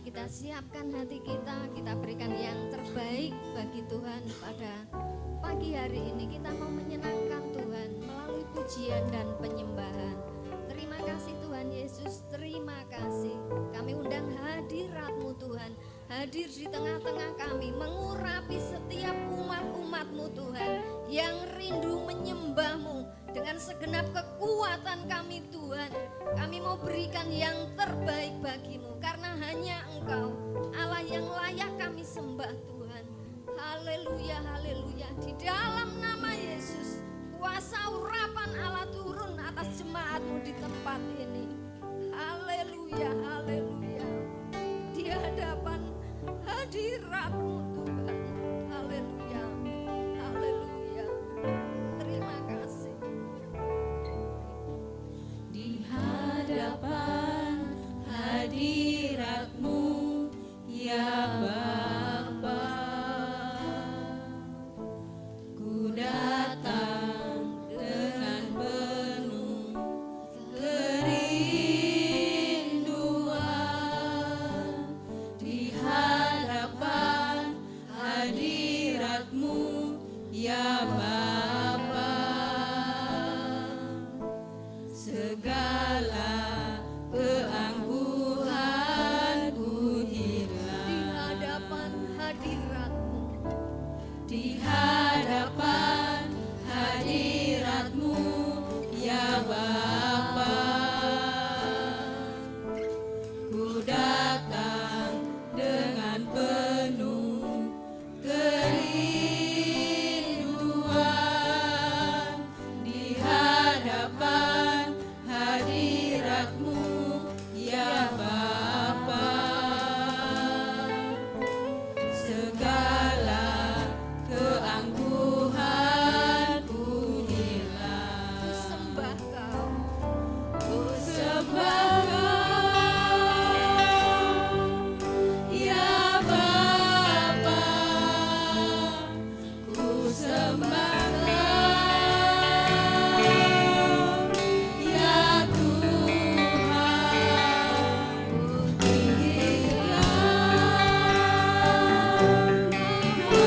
kita siapkan hati kita berikan yang terbaik bagi Tuhan pada pagi hari ini. Kita mau menyenangkan Tuhan melalui pujian dan penyembahan. Terima kasih Tuhan Yesus, terima kasih. Kami undang hadirat-Mu Tuhan, hadir di tengah-tengah kami, mengurapi setiap umat-umat-Mu Tuhan yang rindu menyembah-Mu dengan segenap kekuatan kami Tuhan. Kami mau berikan yang terbaik bagi-Mu, karena hanya Engkau Allah yang layak kami sembah Tuhan. Haleluya, haleluya. Di dalam nama Yesus, kuasa urapan Allah turun atas jemaat-Mu di tempat ini. Haleluya, haleluya. Di hadapan hadirat-Mu Tuhan. Haleluya, haleluya. Terima kasih. Di hadapan hadirat-Mu ya Bapa, ku datang dengan penuh kerinduan. Di hadapan hadirat-Mu ya Bapa, segala keangkuhanku hilang. Di hadapan hadirat-Mu, Di hadapan hadirat-Mu ya Bapa, ku datang dengan penuh kerinduan. Di hadapan hadirat-Mu ya Bapa, segala keangkuhanku hilang. ku sembah Kau. Ku sembah Kau ya Bapa, ku sembah Kau ya Tuhan, ku tinggikan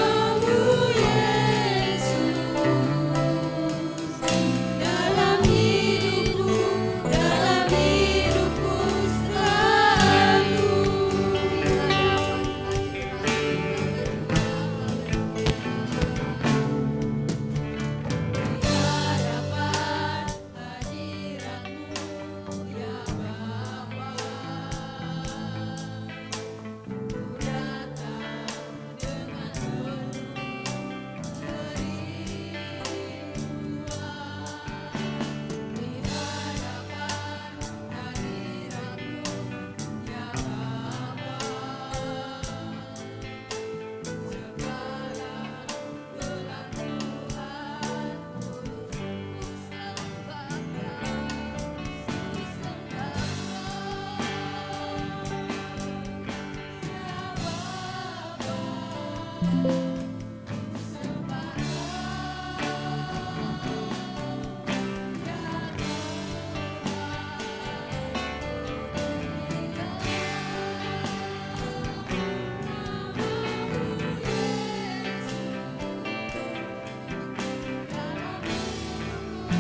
namamu Yesus dalam hidupku selalu. Di hadapan hadirat-Mu ya Bapa, ku datang dengan penuh kerinduan. Di hadapan hadirat-Mu ya Bapa, segala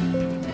Haleluya.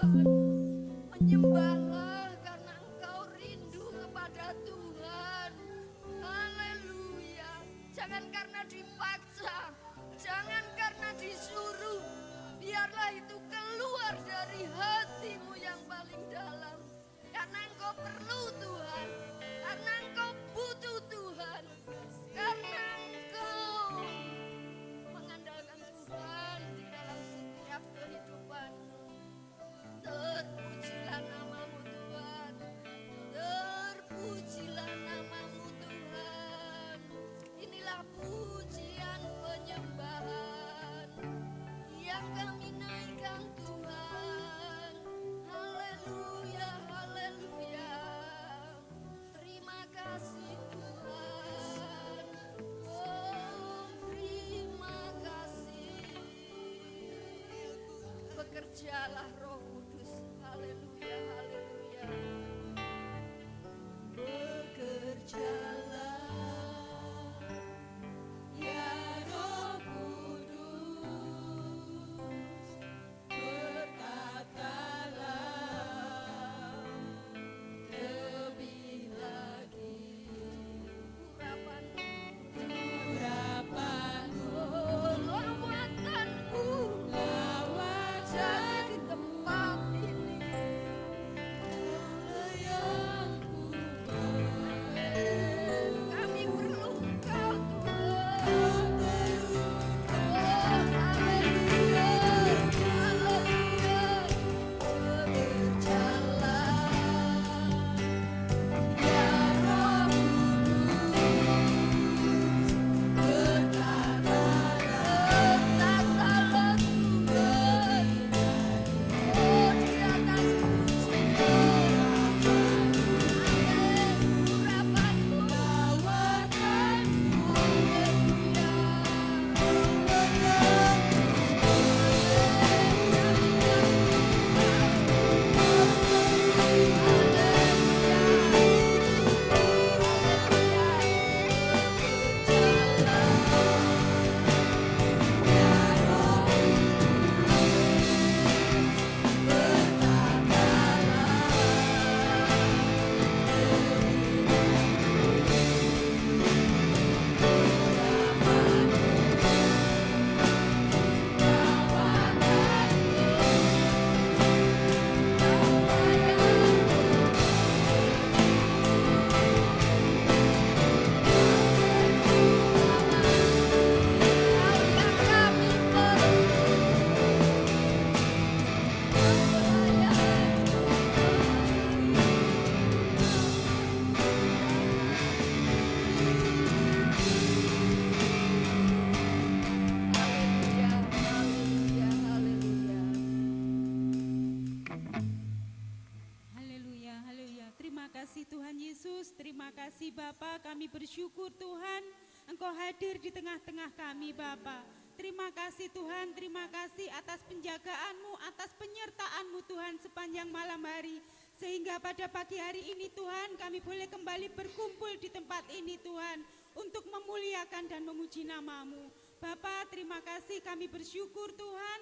Tuhan. Menyembahlah karena engkau rindu kepada Tuhan. Haleluya. Jangan karena dipaksa, jangan karena disuruh. Biarlah itu keluar dari hatimu yang paling dalam. Karena engkau perlu Tuhan, karena engkau butuh Tuhan, karena engkau mengandalkan Tuhan di dalam setiap kehidupanmu. Terpujilah namamu Tuhan, terpujilah namamu Tuhan. Inilah pujian penyembahan yang kami naikkan Tuhan. Haleluya, haleluya. Terima kasih Tuhan. Oh, terima kasih. Bekerjalah Roh Kudus. Haleluya, haleluya. Bekerjalah ya Roh Kudus, berkatalah lebih lagi. Urapanmu, Lawatanmu lawatan di tempat ini. yang Kami perlu Engkau Tuhan. Haleluya, haleluya. Terima kasih Tuhan Yesus, terima kasih Bapa. Kami bersyukur Tuhan, Engkau hadir di tengah-tengah kami Bapa. Terima kasih Tuhan, terima kasih atas penjagaan-Mu, atas penyertaan-Mu Tuhan sepanjang malam hari. Sehingga pada pagi hari ini Tuhan kami boleh kembali berkumpul di tempat ini Tuhan untuk memuliakan dan memuji nama-Mu. Bapa, terima kasih, kami bersyukur Tuhan.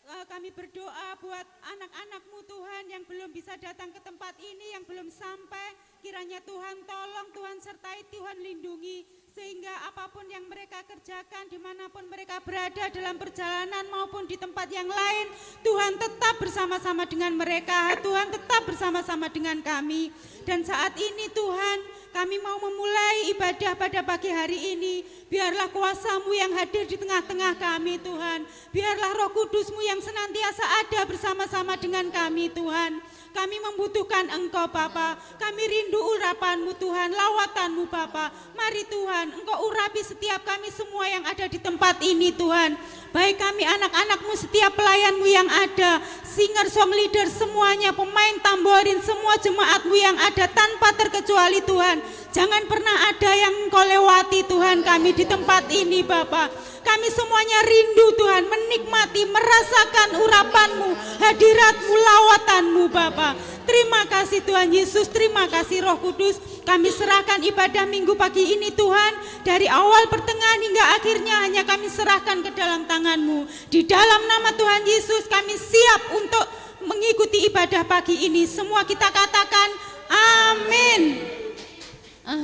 Kami berdoa buat anak-anak-Mu Tuhan yang belum bisa datang ke tempat ini, yang belum sampai. Kiranya Tuhan tolong, Tuhan sertai, Tuhan lindungi. Sehingga apapun yang mereka kerjakan, dimanapun mereka berada dalam perjalanan maupun di tempat yang lain, Tuhan tetap bersama-sama dengan mereka, Tuhan tetap bersama-sama dengan kami. Dan saat ini Tuhan, kami mau memulai ibadah pada pagi hari ini. Biarlah kuasa-Mu yang hadir di tengah-tengah kami Tuhan. Biarlah Roh Kudus-Mu yang senantiasa ada bersama-sama dengan kami Tuhan. Kami membutuhkan Engkau Bapa. Kami rindu urapan-Mu Tuhan, lawatan-Mu Bapa. Mari Tuhan, Engkau urapi setiap kami semua yang ada di tempat ini Tuhan. Baik kami anak-anak-Mu, setiap pelayan-Mu yang ada, singer, song leader semuanya, pemain tamborin, semua jemaat-Mu yang ada tanpa terkecuali Tuhan. Jangan pernah ada yang Engkau lewati Tuhan kami di tempat ini Bapa. Kami semuanya rindu Tuhan, menikmati, merasakan urapan-Mu, hadirat-Mu, lawatan-Mu Bapa. Terima kasih Tuhan Yesus, terima kasih Roh Kudus. Kami serahkan ibadah minggu pagi ini Tuhan, dari awal pertengahan hingga akhirnya hanya kami serahkan ke dalam tangan-Mu. Di dalam nama Tuhan Yesus kami siap untuk mengikuti ibadah pagi ini. Semua kita katakan amin.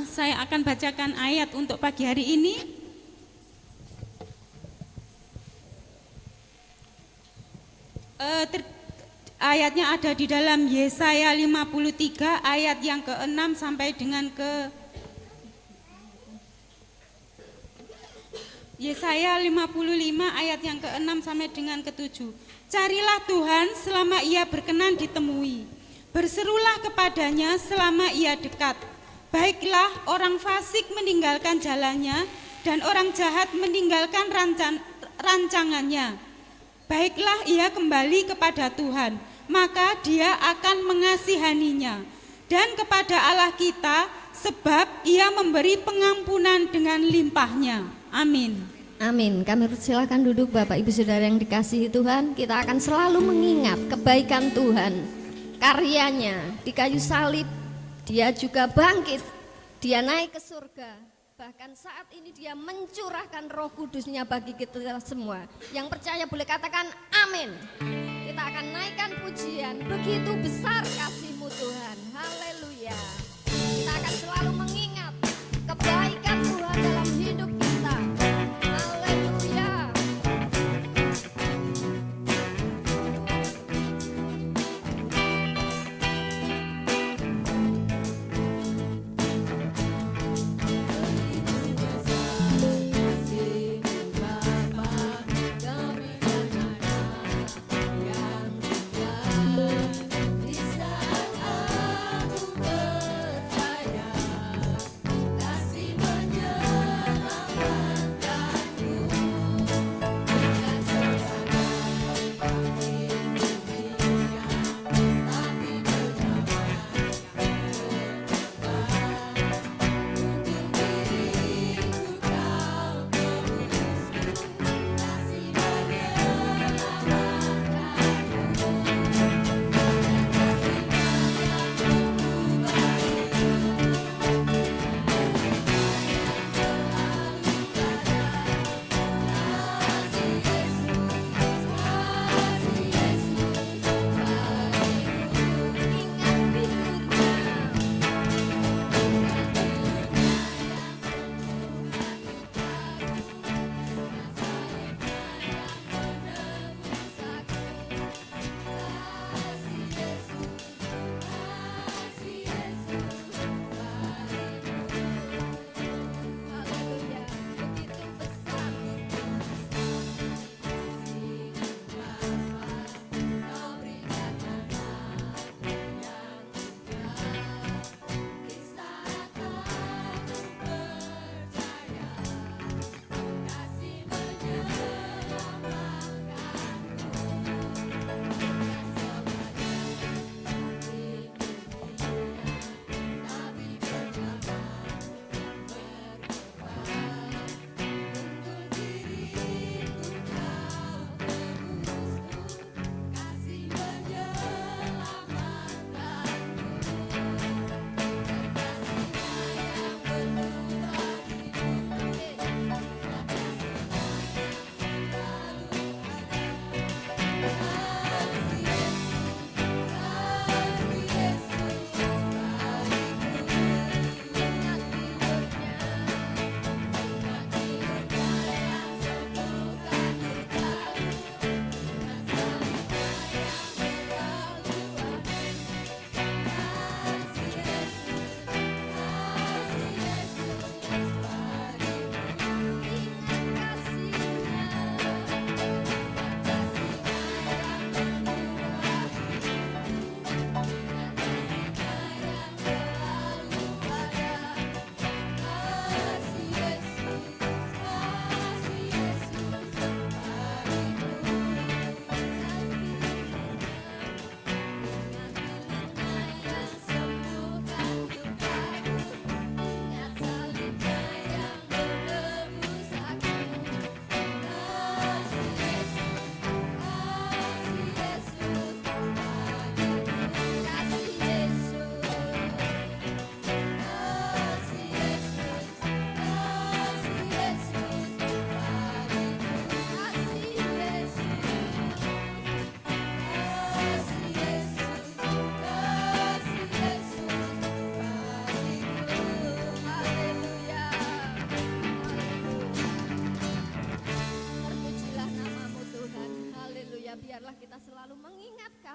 Saya akan bacakan ayat untuk pagi hari ini. Ayatnya ada di dalam Yesaya 53 ayat yang ke-6 sampai dengan Yesaya 55 ayat yang ke-6 sampai dengan ke-7. Carilah Tuhan selama ia berkenan ditemui. Berserulah kepadanya selama ia dekat. Baiklah orang fasik meninggalkan jalannya dan orang jahat meninggalkan rancangannya. Baiklah ia kembali kepada Tuhan, maka dia akan mengasihaninya. Dan kepada Allah kita, sebab ia memberi pengampunan dengan limpahnya. Amin. Amin. Kami silakan duduk Bapak Ibu Saudara yang dikasihi Tuhan. Kita akan selalu mengingat kebaikan Tuhan, karyanya di kayu salib. Dia juga bangkit, dia naik ke surga. Bahkan saat ini dia mencurahkan Roh Kudus-Nya bagi kita semua. Yang percaya boleh katakan amin. Kita akan naikkan pujian. Begitu besar kasih-Mu Tuhan. Haleluya. Kita akan selalu mengingat kebaikan Tuhan dalam hidup kita. Haleluya. Di saat aku percaya kasih menjadi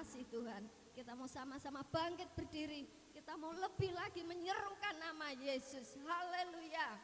kasih Tuhan. Kita mau sama-sama bangkit berdiri. Kita mau lebih lagi menyerukan nama Yesus. Haleluya.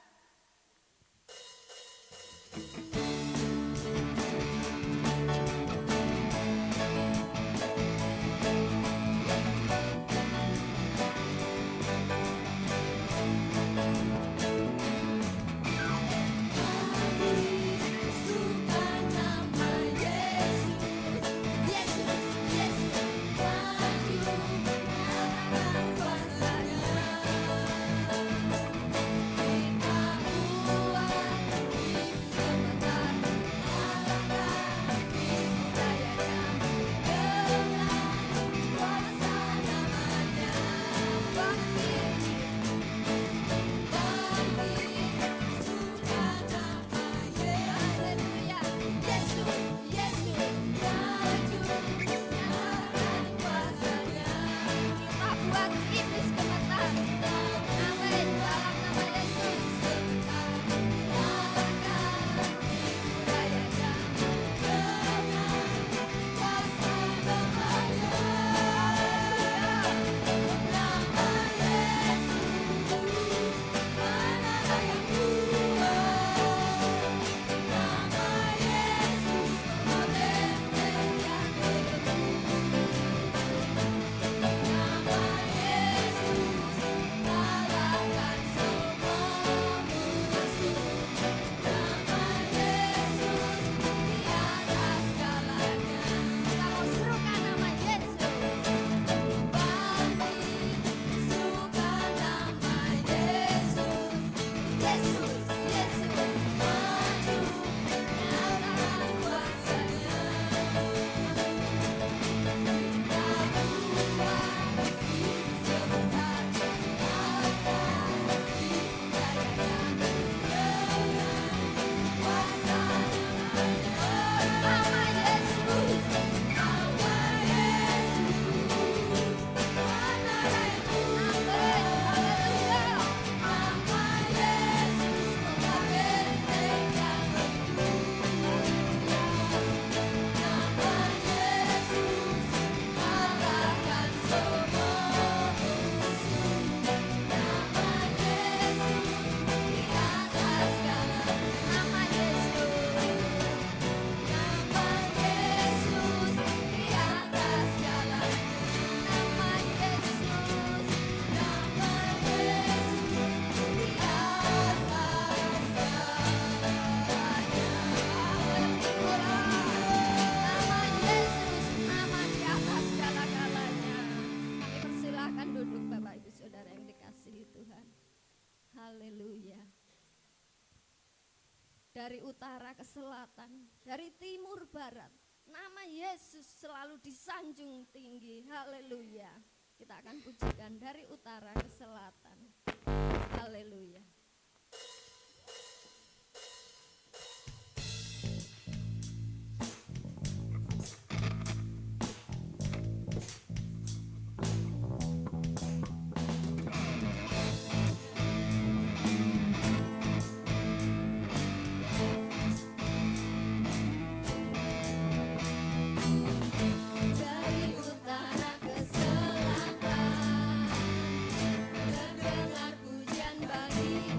Dari utara ke selatan, dari timur barat, nama Yesus selalu disanjung tinggi. Haleluya. Kita akan pujikan dari utara ke selatan. Haleluya. Dari utara ke selatan, terdengar pujian bagi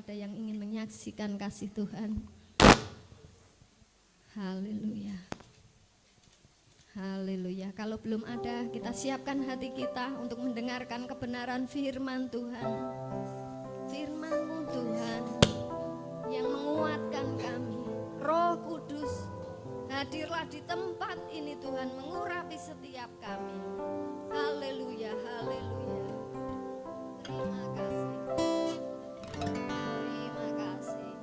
ada yang ingin menyaksikan kasih Tuhan? Haleluya. Haleluya. Kalau belum ada, kita siapkan hati kita untuk mendengarkan kebenaran firman Tuhan. Firman-Mu Tuhan yang menguatkan kami. Roh Kudus, hadirlah di tempat ini Tuhan, mengurapi setiap kami. Haleluya, haleluya. Terima kasih. Terima kasih.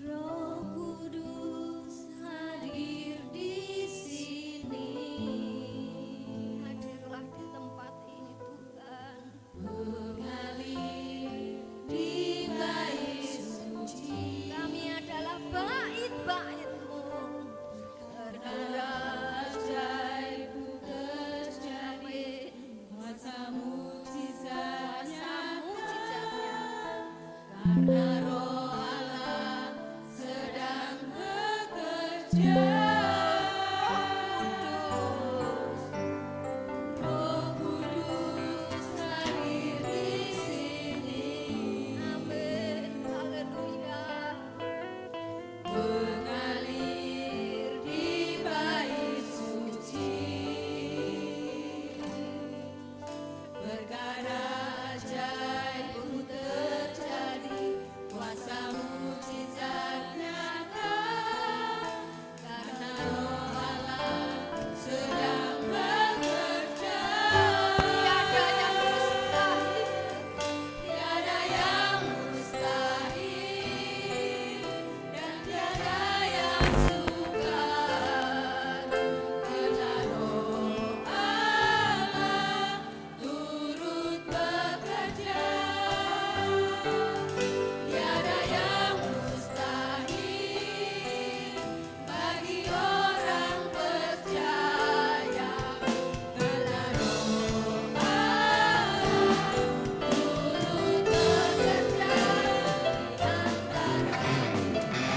Roh Kudus hadir di sini. Hadirlah di tempat ini Tuhan. Mengalir di bait suci. Kami adalah bait-bait-Mu. Karena ajaib-Mu terjadi, kuasa mujizat-Nya. Karena Roh Allah sedang bekerja. Roh Kudus hadir di sini. Amin. Haleluya. Mengalir di bait suci. Perkara ajaib-Mu terjadi, kuasa mujizat nyata. Karena Roh Allah sedang bekerja. Tiada yang mustahil, tiada yang mustahil, dan tiada yang sukar. Karena Roh Allah turut bekerja. Tiada yang mustahil bagi orang percaya. Karena Roh Allah turut bekerja di antara kita.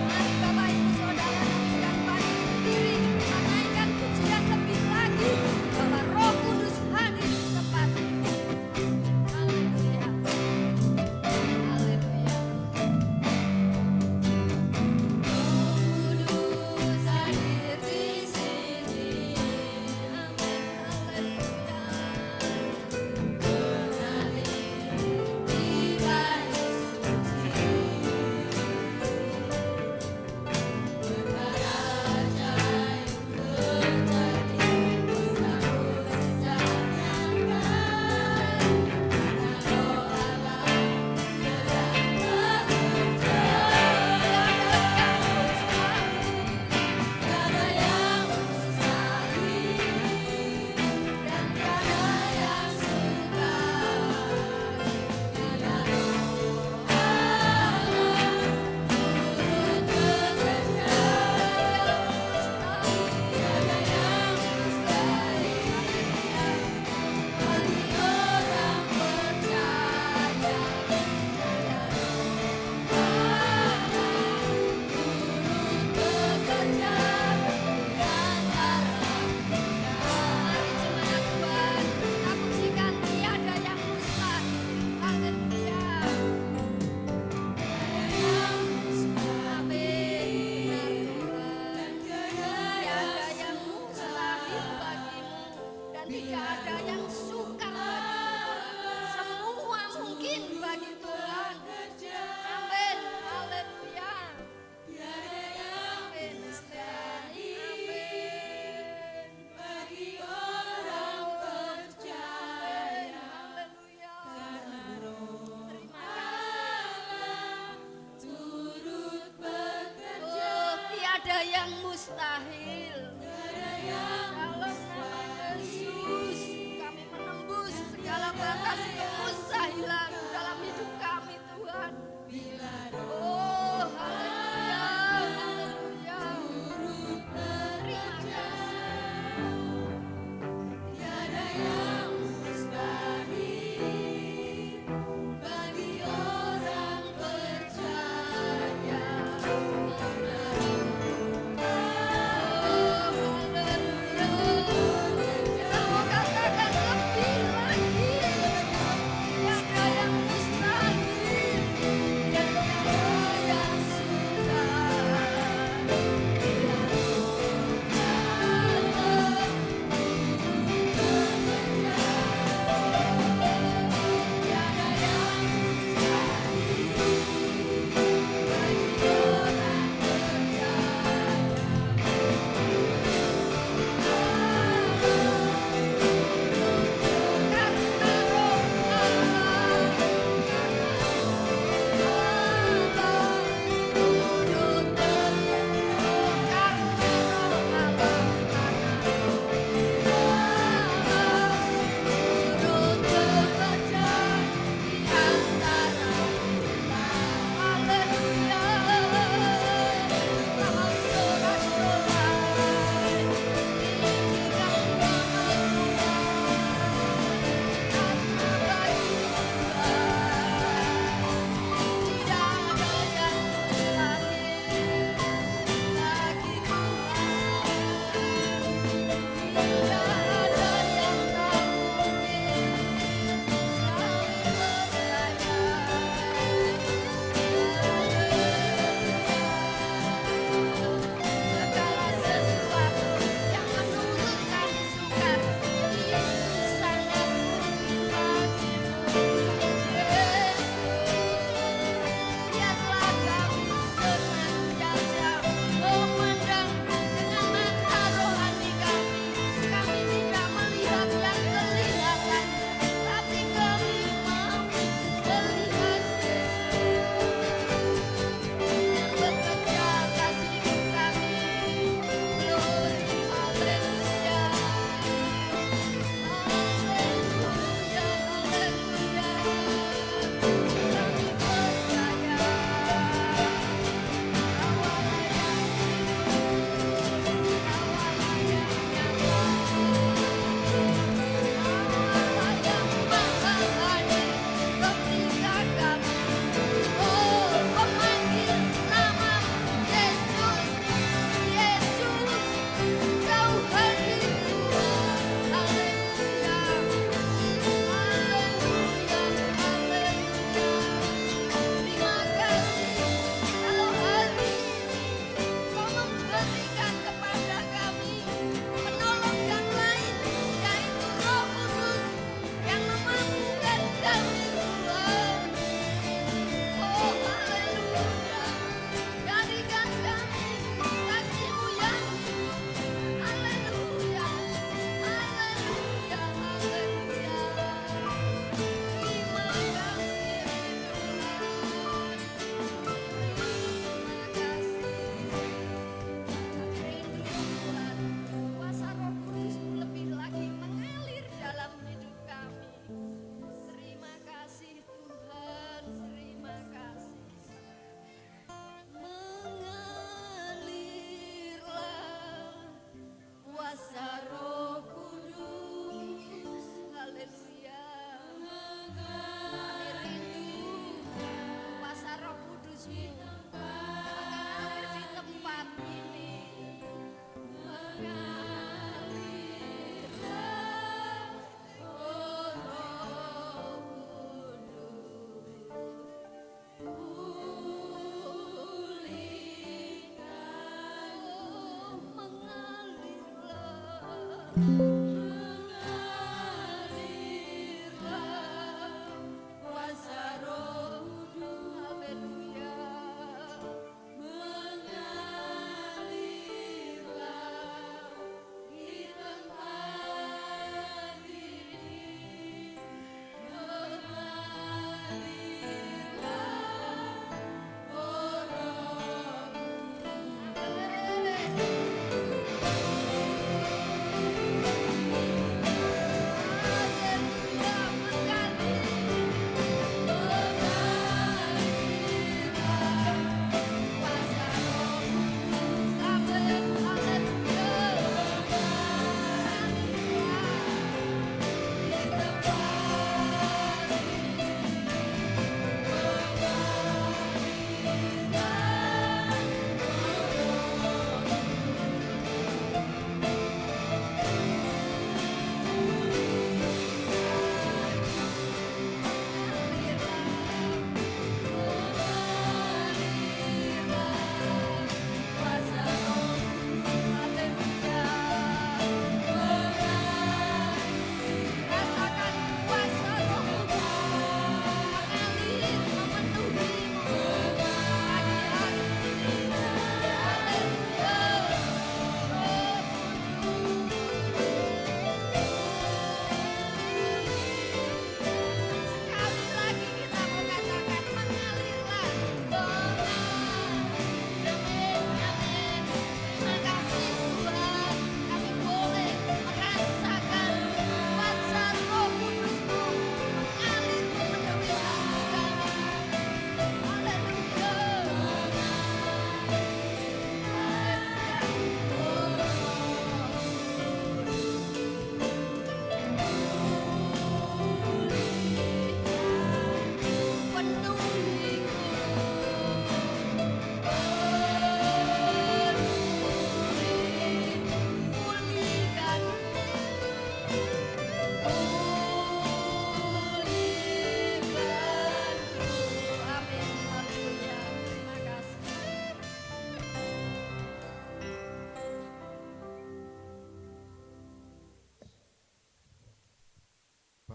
Mari Bapak Ibu Saudara yang baik berdiri, menaikkan pujian lebih lagi bahwa Roh Kudus hadir di tempat ini. Haleluya. Haleluya. Roh Kudus hadir di sini. Amin. Haleluya. Mengalir di bait suci. Perkara ajaib terjadi, kuasa mujizat nyata. Karena Roh Allah sedang bekerja. Tiada yang mustahil, dan tiada yang sukar. Karena Roh Allah turut bekerja. Tiada yang mustahil bagi orang percaya. Tidak ada yang sukar bagimu. Semua mungkin bagi Tuhan. Amin. Haleluya. Amin. Amin. Bagi orang percaya. Haleluya. Terima kasih. Turut bekerja. Oh, tiada yang mustahil. Dalam nama Yesus, kami menembus segala batas kemustahilan dalam hidup kami, Tuhan. Oh, haleluya, haleluya. Terima kasih. Tiada yang mustahil bagi orang percaya. Oh, haleluya.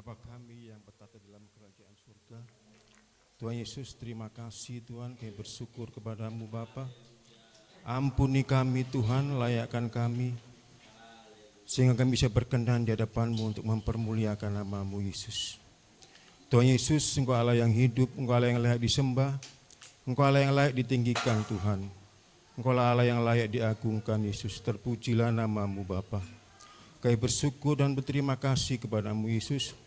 Bapa kami yang bertata dalam kerajaan surga, Tuhan Yesus, terima kasih Tuhan, kami bersyukur kepadamu Bapa. Ampuni kami Tuhan, layakkan kami, sehingga kami bisa berkenan di hadapan-Mu untuk mempermuliakan nama-Mu Yesus. Tuhan Yesus, Engkau Allah yang hidup, Engkau Allah yang layak disembah, Engkau Allah yang layak ditinggikan Tuhan. Engkau Allah yang layak diagungkan Yesus, terpujilah nama-Mu Bapa. Kami bersyukur dan berterima kasih kepadamu Yesus.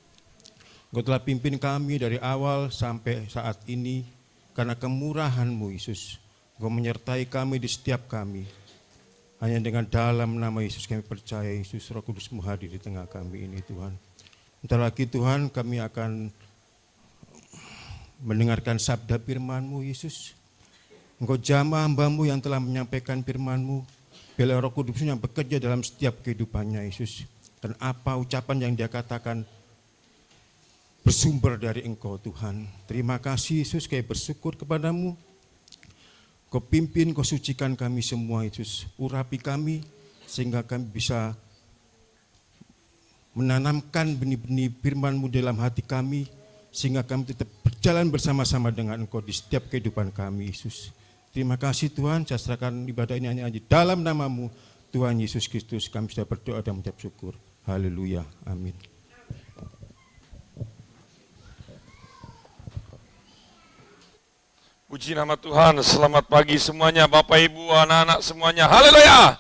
Engkau telah pimpin kami dari awal sampai saat ini karena kemurahan-Mu Yesus. Engkau menyertai kami di setiap kami. Hanya dengan dalam nama Yesus kami percaya Yesus, Roh Kudus-Mu hadir di tengah kami ini Tuhan. Bentar lagi Tuhan kami akan mendengarkan sabda firman-Mu Yesus. Engkau jamah hamba-Mu yang telah menyampaikan firman-Mu. Biarlah Roh Kudus yang bekerja dalam setiap kehidupannya Yesus. Dan apa ucapan yang dia katakan bersumber dari Engkau Tuhan. Terima kasih Yesus, kami bersyukur kepadamu. Kau pimpin, Kau sucikan kami semua Yesus. Urapi kami sehingga kami bisa menanamkan benih-benih firman-Mu dalam hati kami. Sehingga kami tetap berjalan bersama-sama dengan Engkau di setiap kehidupan kami Yesus. Terima kasih Tuhan, saya serahkan ibadah ini hanya dalam nama-Mu, Tuhan Yesus Kristus. Kami sudah berdoa dan mengucap syukur. Haleluya, amin. Puji nama Tuhan, selamat pagi semuanya, Bapak Ibu, anak-anak semuanya. Haleluya.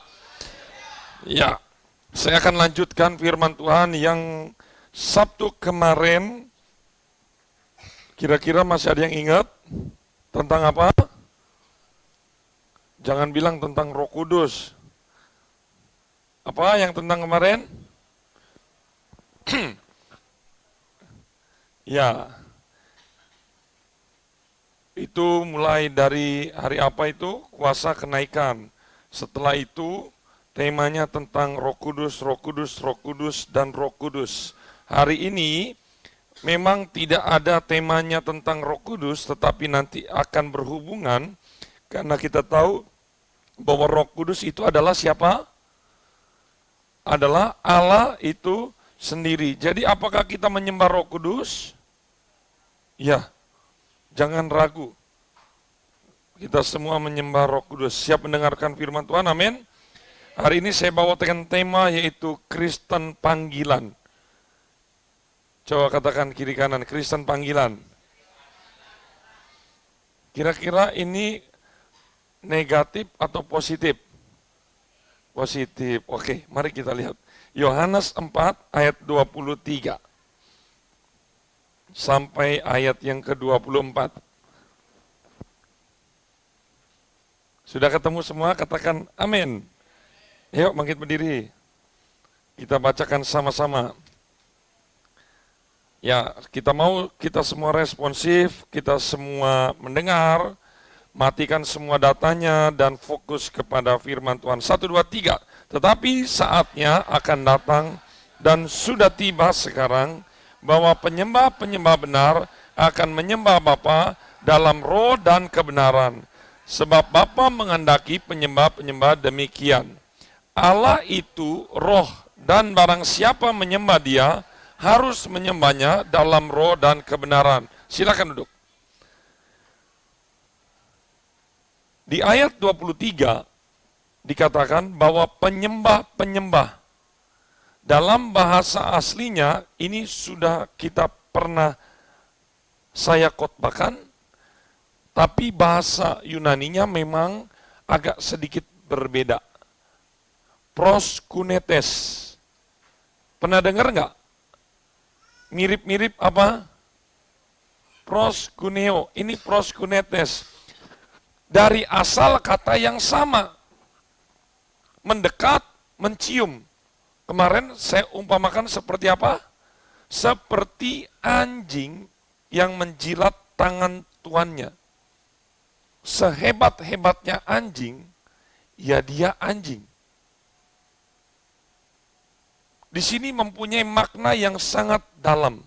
Ya, saya akan lanjutkan firman Tuhan yang Sabtu kemarin. Kira-kira masih ada yang ingat tentang apa? Jangan bilang tentang Roh Kudus. Apa yang tentang kemarin? Ya, itu mulai dari hari apa itu? Kuasa kenaikan. Setelah itu temanya tentang Roh Kudus, Roh Kudus, Roh Kudus, dan Roh Kudus. Hari ini memang tidak ada temanya tentang Roh Kudus, tetapi nanti akan berhubungan karena kita tahu bahwa Roh Kudus itu adalah siapa? adalah Allah itu sendiri. Jadi apakah kita menyembah Roh Kudus? Ya, jangan ragu. Kita semua menyembah Roh Kudus. Siap mendengarkan firman Tuhan, amin. Hari ini saya bawakan tema yaitu Kristen panggilan. Coba katakan kiri kanan, Kristen panggilan. Kira-kira ini negatif atau positif? Positif. Oke, mari kita lihat. Yohanes 4 ayat 23 sampai ayat yang ke-24. Sudah ketemu semua? Katakan amin. Yuk bangkit berdiri. Kita bacakan sama-sama. Ya, kita semua responsif, kita semua mendengar, matikan semua datanya dan fokus kepada firman Tuhan. 1, 2, 3. Tetapi saatnya akan datang dan sudah tiba sekarang bahwa penyembah-penyembah benar akan menyembah Bapa dalam roh dan kebenaran. Sebab Bapa menghendaki penyembah-penyembah demikian. Allah itu roh dan barang siapa menyembah Dia harus menyembahnya dalam roh dan kebenaran. Silakan duduk. Di ayat 23 dikatakan bahwa penyembah-penyembah. Dalam bahasa aslinya ini sudah kita pernah saya khotbahkan, tapi bahasa Yunaninya memang agak sedikit berbeda. Proskunetes. Pernah dengar nggak? Mirip-mirip apa? Proskuneo. Ini proskunetes. Dari asal kata yang sama. Mendekat, mencium. Kemarin saya umpamakan seperti apa? Seperti anjing yang menjilat tangan tuannya. Sehebat-hebatnya anjing, ya dia anjing. Di sini mempunyai makna yang sangat dalam.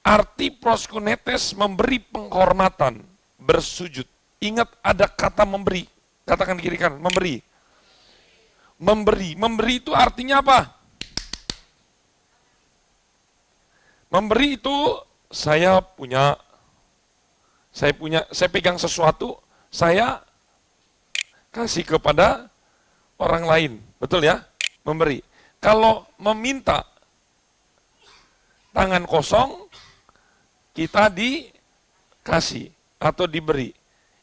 Arti proskunetes memberi penghormatan, bersujud. Ingat ada kata memberi. Katakan kiri kanan, memberi. Memberi. Memberi itu artinya apa? Memberi itu saya pegang sesuatu, saya kasih kepada orang lain. Betul ya? Memberi. Kalau meminta tangan kosong, kita dikasih atau diberi.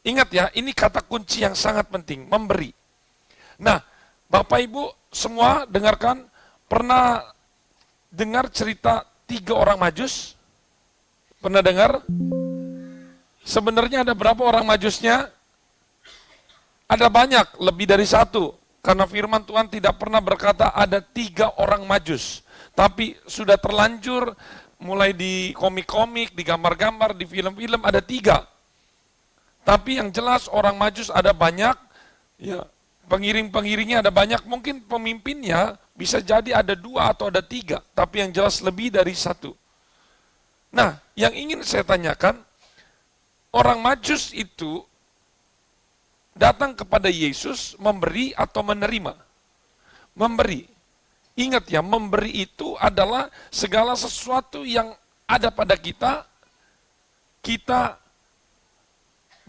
Ingat ya, ini kata kunci yang sangat penting, memberi. Nah, Bapak Ibu semua dengarkan, pernah dengar cerita 3 orang Majus? Pernah dengar? Sebenarnya ada berapa orang Majusnya? Ada banyak, lebih dari 1. Karena firman Tuhan tidak pernah berkata ada 3 orang Majus. Tapi sudah terlanjur, mulai di komik-komik, di gambar-gambar, di film-film ada 3. Tapi yang jelas orang Majus ada banyak, ya pengiring-pengiringnya ada banyak, mungkin pemimpinnya bisa jadi ada 2 atau ada 3, tapi yang jelas lebih dari 1. Nah, yang ingin saya tanyakan, orang Majus itu datang kepada Yesus memberi atau menerima? Memberi. Ingat ya, memberi itu adalah segala sesuatu yang ada pada kita, kita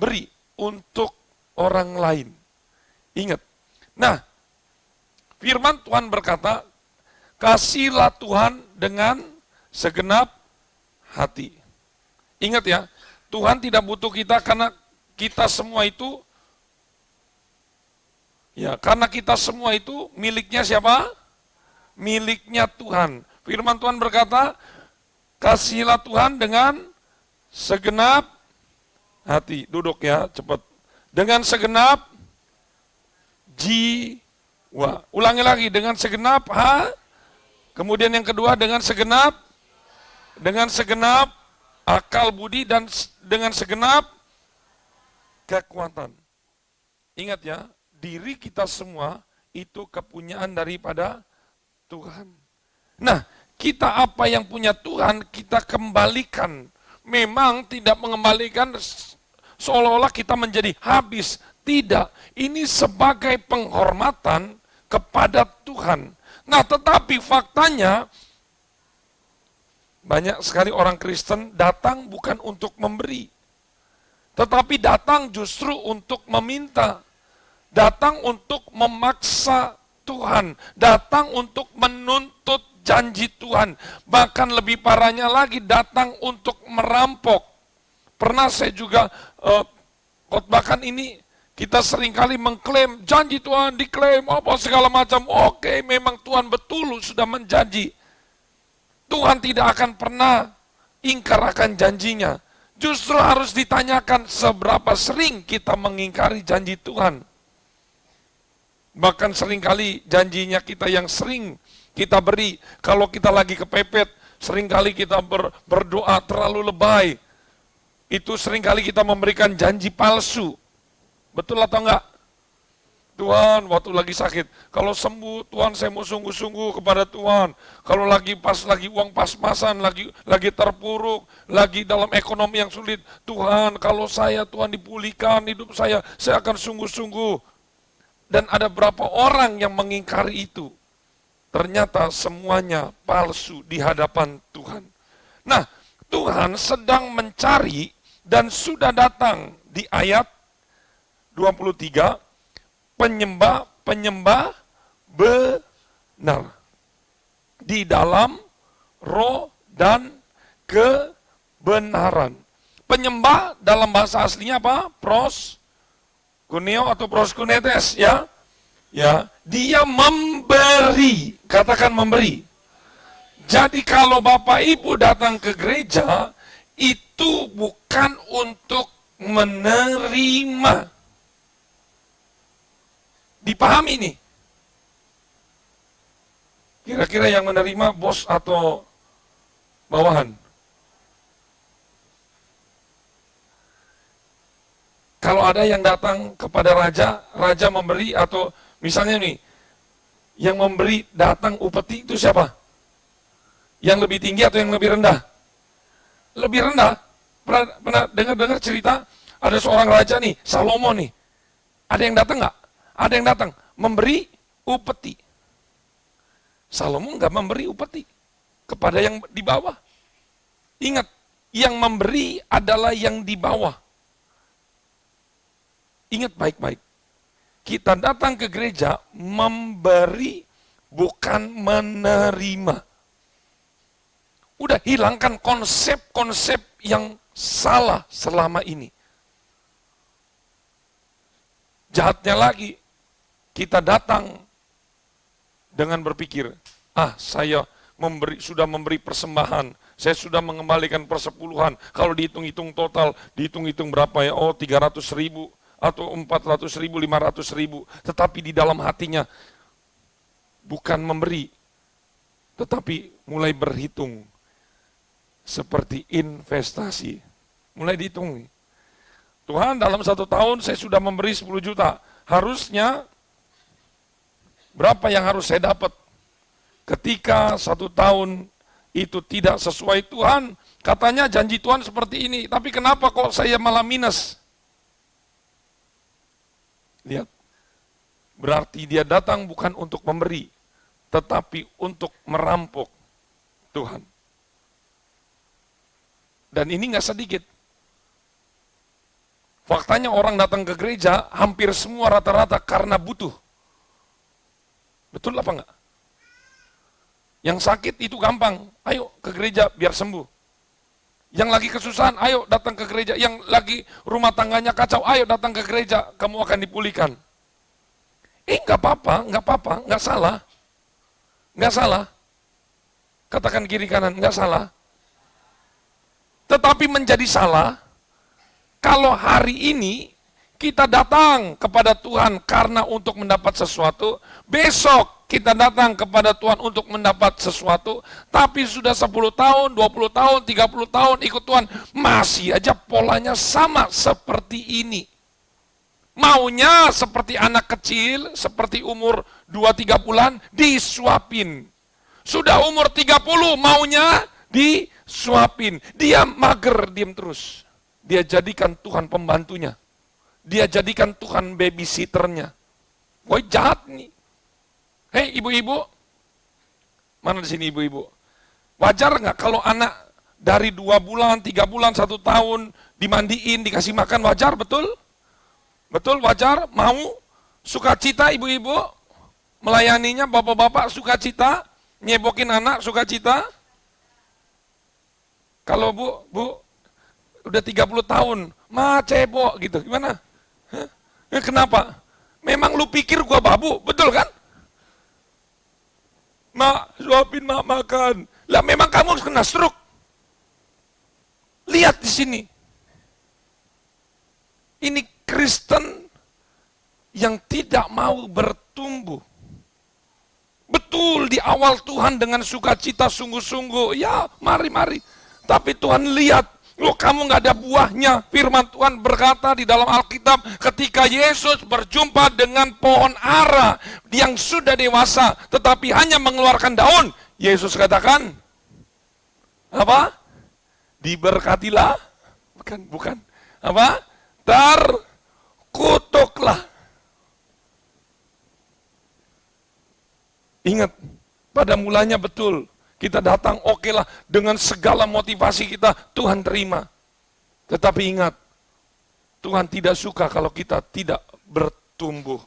beri untuk orang lain. Ingat. Nah, firman Tuhan berkata, kasihlah Tuhan dengan segenap hati. Ingat ya, Tuhan tidak butuh kita karena kita semua itu, ya karena kita semua itu miliknya siapa? Miliknya Tuhan. Firman Tuhan berkata, kasihlah Tuhan dengan segenap hati. Duduk ya, cepat. Dengan segenap jiwa. Ulangi lagi, dengan segenap kemudian yang kedua dengan segenap akal budi dan dengan segenap kekuatan. Ingat ya, diri kita semua itu kepunyaan daripada Tuhan. Nah, kita apa yang punya Tuhan, kita kembalikan. Memang tidak mengembalikan seolah-olah kita menjadi habis. Tidak, ini sebagai penghormatan kepada Tuhan. Nah, tetapi faktanya banyak sekali orang Kristen datang bukan untuk memberi, tetapi datang justru untuk meminta. Datang untuk memaksa Tuhan, datang untuk menuntut janji Tuhan. Bahkan lebih parahnya lagi, datang untuk merampok. Pernah saya juga khotbahkan ini, kita seringkali mengklaim janji Tuhan, diklaim apa segala macam. Oke, memang Tuhan betul sudah menjanji. Tuhan tidak akan pernah ingkar akan janjinya. Justru harus ditanyakan seberapa sering kita mengingkari janji Tuhan. Bahkan seringkali janjinya kita yang sering kita beri, kalau kita lagi kepepet, seringkali kita berdoa terlalu lebay. Itu seringkali kita memberikan janji palsu. Betul atau enggak? Tuhan, waktu lagi sakit, kalau sembuh, Tuhan saya mau sungguh-sungguh kepada Tuhan. Kalau lagi uang pas-pasan, lagi terpuruk, lagi dalam ekonomi yang sulit, Tuhan, kalau Tuhan dipulihkan hidup saya akan sungguh-sungguh. Dan ada berapa orang yang mengingkari itu. Ternyata semuanya palsu di hadapan Tuhan. Nah, Tuhan sedang mencari dan sudah datang di ayat 23, penyembah benar. Di dalam roh dan kebenaran. Penyembah dalam bahasa aslinya apa? Kuneo atau proskunetes, ya. Ya, dia memberi, katakan memberi. Jadi kalau Bapak Ibu datang ke gereja, itu bukan untuk menerima. Dipahami nih. Kira-kira yang menerima bos atau bawahan? Kalau ada yang datang kepada raja memberi, atau misalnya nih, yang memberi datang upeti itu siapa? Yang lebih tinggi atau yang lebih rendah? Lebih rendah. Pernah dengar cerita, ada seorang raja nih, Salomo nih. Ada yang datang nggak? Ada yang datang, memberi upeti. Salomo nggak memberi upeti kepada yang di bawah. Ingat, yang memberi adalah yang di bawah. Ingat baik-baik, kita datang ke gereja memberi, bukan menerima. Udah hilangkan konsep-konsep yang salah selama ini. Jahatnya lagi, kita datang dengan berpikir, saya sudah memberi persembahan, saya sudah mengembalikan persepuluhan, kalau dihitung-hitung total, dihitung-hitung berapa ya, 300.000. Atau 400.000, 500.000, tetapi di dalam hatinya bukan memberi, tetapi mulai berhitung seperti investasi. Mulai dihitung. Tuhan, dalam 1 tahun saya sudah memberi 10 juta, harusnya berapa yang harus saya dapat? Ketika 1 tahun itu tidak sesuai Tuhan, katanya janji Tuhan seperti ini, tapi kenapa kok saya malah minus? Lihat, berarti dia datang bukan untuk memberi, tetapi untuk merampok Tuhan. Dan ini nggak sedikit. Faktanya orang datang ke gereja, hampir semua rata-rata karena butuh. Betul apa enggak? Yang sakit itu gampang, ayo ke gereja biar sembuh. Yang lagi kesusahan, ayo datang ke gereja. Yang lagi rumah tangganya kacau, ayo datang ke gereja, kamu akan dipulihkan. Nggak apa-apa, nggak salah. Nggak salah. Katakan kiri kanan, nggak salah. Tetapi menjadi salah, kalau hari ini kita datang kepada Tuhan karena untuk mendapat sesuatu, besok kita datang kepada Tuhan untuk mendapat sesuatu, tapi sudah 10 tahun, 20 tahun, 30 tahun ikut Tuhan, masih aja polanya sama seperti ini. Maunya seperti anak kecil, seperti umur 2-3 bulan, disuapin. Sudah umur 30, maunya disuapin. Dia mager, diam terus. Dia jadikan Tuhan pembantunya. Dia jadikan Tuhan babysitternya. Woi, jahat nih. Hei ibu-ibu, Mana di sini ibu-ibu? Wajar nggak kalau anak dari 2 bulan, 3 bulan, 1 tahun dimandiin, dikasih makan, wajar, betul? Betul, wajar? Mau? Sukacita ibu-ibu? Melayaninya bapak-bapak sukacita? Nyebokin anak sukacita? Kalau bu, udah 30 tahun, ma cebok gitu, gimana? Hah? Kenapa? Memang lu pikir gua babu, betul kan? Mak, suapin mak makan. Lah memang kamu kena stroke. Lihat di sini. Ini Kristen yang tidak mau bertumbuh. Betul, di awal Tuhan dengan sukacita sungguh-sungguh. Ya, mari-mari. Tapi Tuhan lihat, loh kamu nggak ada buahnya. Firman Tuhan berkata di dalam Alkitab, ketika Yesus berjumpa dengan pohon ara yang sudah dewasa, tetapi hanya mengeluarkan daun, Yesus katakan, apa? Diberkatilah, bukan, apa? Terkutuklah. Ingat, pada mulanya betul, kita datang oke lah, dengan segala motivasi kita, Tuhan terima. Tetapi ingat, Tuhan tidak suka kalau kita tidak bertumbuh.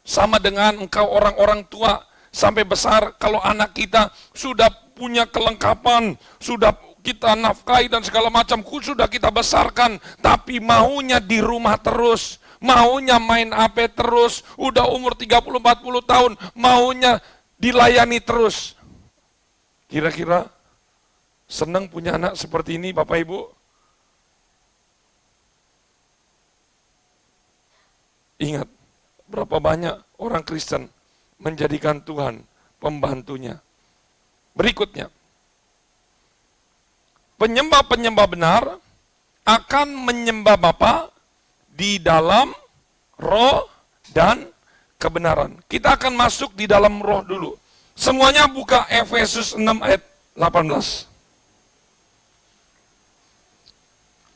Sama dengan engkau orang-orang tua, sampai besar, kalau anak kita sudah punya kelengkapan, sudah kita nafkahi dan segala macam, sudah kita besarkan, tapi maunya di rumah terus, maunya main HP terus, udah umur 30-40 tahun, maunya dilayani terus. Kira-kira senang punya anak seperti ini Bapak Ibu? Ingat, berapa banyak orang Kristen menjadikan Tuhan pembantunya. Berikutnya, penyembah-penyembah benar akan menyembah Bapa di dalam roh dan kebenaran. Kita akan masuk di dalam roh dulu. Semuanya buka Efesus 6 ayat 18.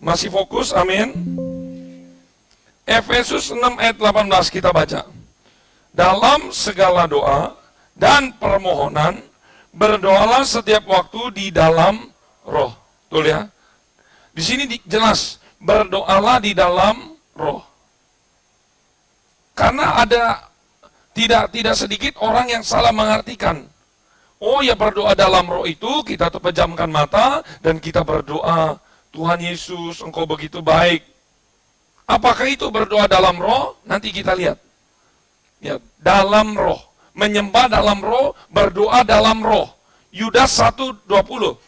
Masih fokus, amin. Efesus 6 ayat 18 kita baca. Dalam segala doa dan permohonan, berdoalah setiap waktu di dalam roh. Betul ya? Di sini jelas, berdoalah di dalam roh. Karena ada tidak sedikit orang yang salah mengartikan. Oh ya, berdoa dalam roh itu kita pejamkan mata dan kita berdoa, Tuhan Yesus engkau begitu baik. Apakah itu berdoa dalam roh? Nanti kita lihat. Ya, dalam roh, menyembah dalam roh, berdoa dalam roh. Yudas 1:20.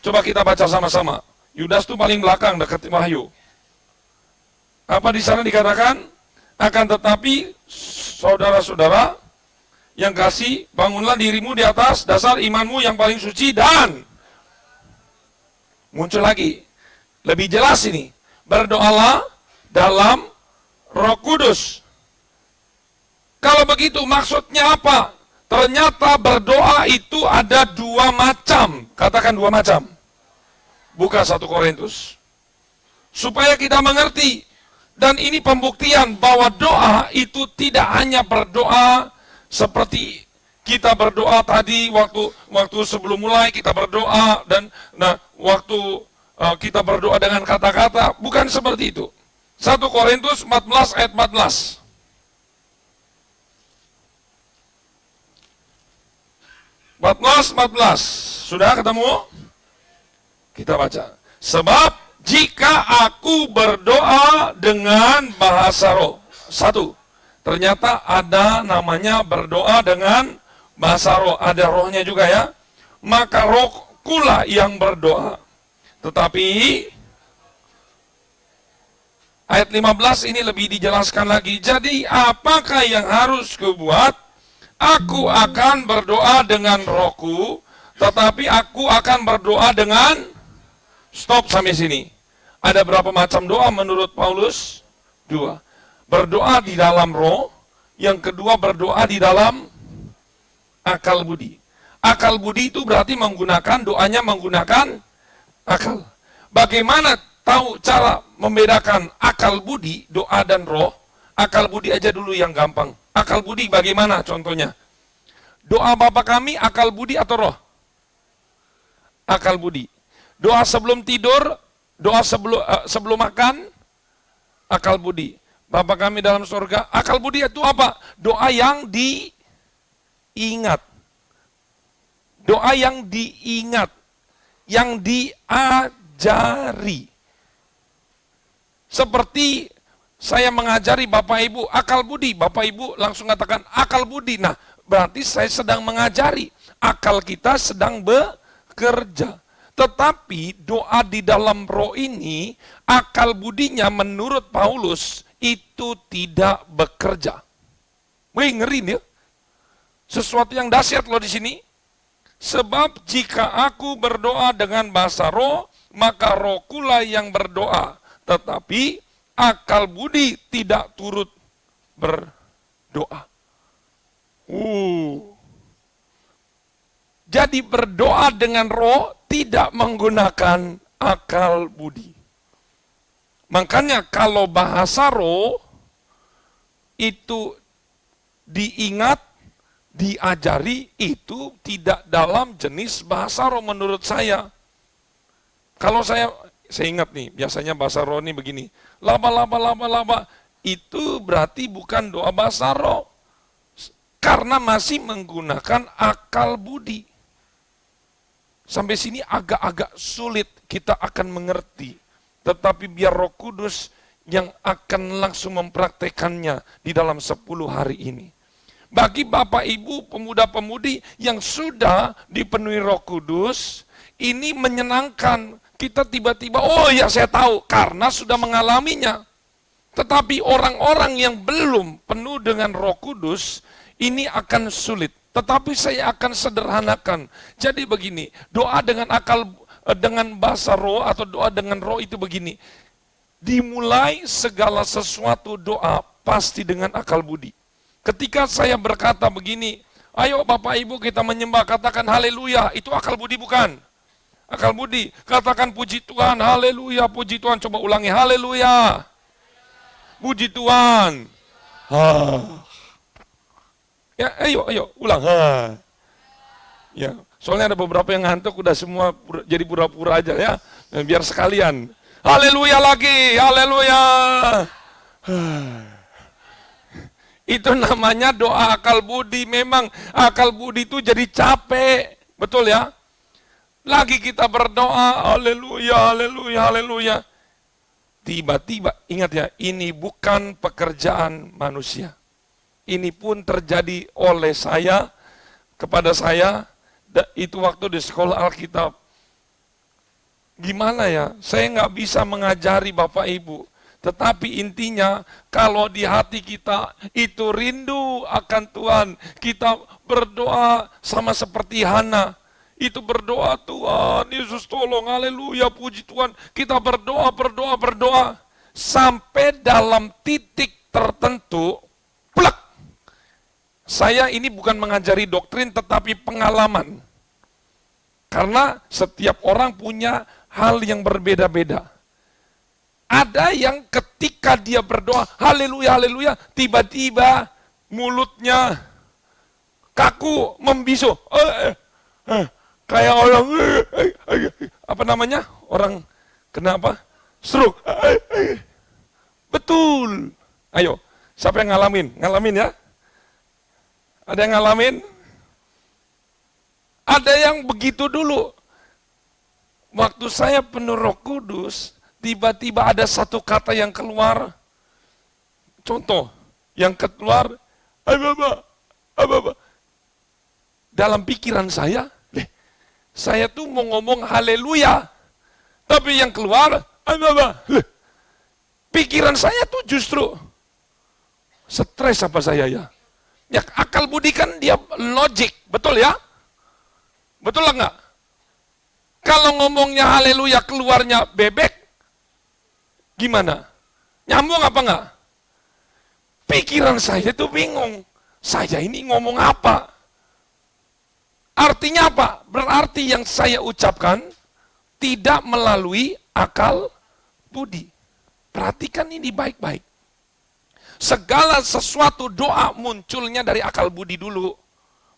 Coba kita baca sama-sama. Yudas itu paling belakang dekat Wahyu. Apa di sana dikatakan? Akan tetapi saudara-saudara yang kasih, bangunlah dirimu di atas dasar imanmu yang paling suci dan muncul lagi. Lebih jelas ini. Berdoalah dalam Roh Kudus. Kalau begitu maksudnya apa? Ternyata berdoa itu ada 2 macam. Katakan 2 macam. Buka 1 Korintus. Supaya kita mengerti. Dan ini pembuktian bahwa doa itu tidak hanya berdoa seperti kita berdoa tadi waktu sebelum mulai kita berdoa dan waktu kita berdoa dengan kata-kata, bukan seperti itu. 1 Korintus 14 ayat 14. Sudah ketemu? Kita baca. Sebab jika aku berdoa dengan bahasa roh. 1. Ternyata ada namanya berdoa dengan bahasa roh. Ada rohnya juga ya. Maka rohkulah yang berdoa. Tetapi ayat 15 ini lebih dijelaskan lagi. Jadi apakah yang harus kubuat? Aku akan berdoa dengan rohku. Tetapi aku akan berdoa dengan... Stop sampai sini. Ada berapa macam doa menurut Paulus? 2. Berdoa di dalam roh. Yang kedua berdoa di dalam akal budi. Akal budi itu berarti doanya menggunakan akal. Bagaimana tahu cara membedakan akal budi, doa dan roh? Akal budi aja dulu yang gampang. Akal budi bagaimana contohnya? Doa Bapa kami akal budi atau roh? akal budi. Doa sebelum tidur, doa sebelum makan, akal budi. Bapa kami dalam surga, akal budi itu apa? Doa yang diingat. Doa yang diingat, yang diajari. Seperti saya mengajari Bapak Ibu akal budi, Bapak Ibu langsung katakan akal budi. Nah, berarti saya sedang mengajari, akal kita sedang bekerja. Tetapi doa di dalam roh ini, akal budinya menurut Paulus itu tidak bekerja. Wih, ngeri nih. Sesuatu yang dahsyat loh di sini. Sebab jika aku berdoa dengan bahasa roh, maka rohkulah yang berdoa. Tetapi akal budi tidak turut berdoa. Jadi berdoa dengan roh tidak menggunakan akal budi. Makanya kalau bahasa roh itu diingat, diajari, itu tidak dalam jenis bahasa roh menurut saya. Kalau saya ingat nih, biasanya bahasa roh ini begini. Laba, itu berarti bukan doa bahasa roh. Karena masih menggunakan akal budi. Sampai sini agak-agak sulit kita akan mengerti. Tetapi biar Roh Kudus yang akan langsung mempraktekannya di dalam 10 hari ini. Bagi Bapak Ibu pemuda-pemudi yang sudah dipenuhi Roh Kudus, ini menyenangkan. Kita tiba-tiba, oh ya saya tahu, karena sudah mengalaminya. Tetapi orang-orang yang belum penuh dengan Roh Kudus, ini akan sulit. Tetapi saya akan sederhanakan. Jadi begini, doa dengan dengan bahasa roh atau doa dengan roh itu begini. Dimulai segala sesuatu doa pasti dengan akal budi. Ketika saya berkata begini, ayo Bapak Ibu kita menyembah, katakan haleluya, itu akal budi bukan? Akal budi, katakan puji Tuhan, haleluya, puji Tuhan, coba ulangi, haleluya. Puji Tuhan. Ya, ayo, ulang. Ya, soalnya ada beberapa yang ngantuk, udah semua jadi pura-pura aja ya, biar sekalian. Haleluya lagi, haleluya. Itu namanya doa akal budi. Memang akal budi itu jadi capek, betul ya? Lagi kita berdoa, haleluya, haleluya, haleluya. Tiba-tiba, ingat ya, ini bukan pekerjaan manusia. Ini pun terjadi oleh saya, kepada saya, itu waktu di sekolah Alkitab. Gimana ya, saya nggak bisa mengajari Bapak Ibu. Tetapi intinya, kalau di hati kita itu rindu akan Tuhan, kita berdoa sama seperti Hana. Itu berdoa, Tuhan Yesus tolong, haleluya, puji Tuhan. Kita berdoa, berdoa. Sampai dalam titik tertentu, plek. Saya ini bukan mengajari doktrin, tetapi pengalaman. Karena setiap orang punya hal yang berbeda-beda. Ada yang ketika dia berdoa, haleluya, haleluya, tiba-tiba mulutnya kaku, membisu. Kayak orang, apa namanya? Orang kenapa? Stroke. Betul. Ayo, siapa yang ngalamin? Ngalamin ya? Ada yang ngalamin? Ada yang begitu dulu. Waktu saya penuh Roh Kudus, tiba-tiba ada satu kata yang keluar. Contoh, yang keluar, dalam pikiran saya tuh mau ngomong haleluya. Tapi yang keluar, pikiran saya tuh justru stres apa saya ya? Ya, akal budi kan dia logik, betul ya? Betul lah enggak? Kalau ngomongnya haleluya keluarnya bebek, gimana? Nyambung apa enggak? Pikiran saya itu bingung. Saya ini ngomong apa? Artinya apa? Berarti yang saya ucapkan tidak melalui akal budi. Perhatikan ini baik-baik. Segala sesuatu doa munculnya dari akal budi dulu.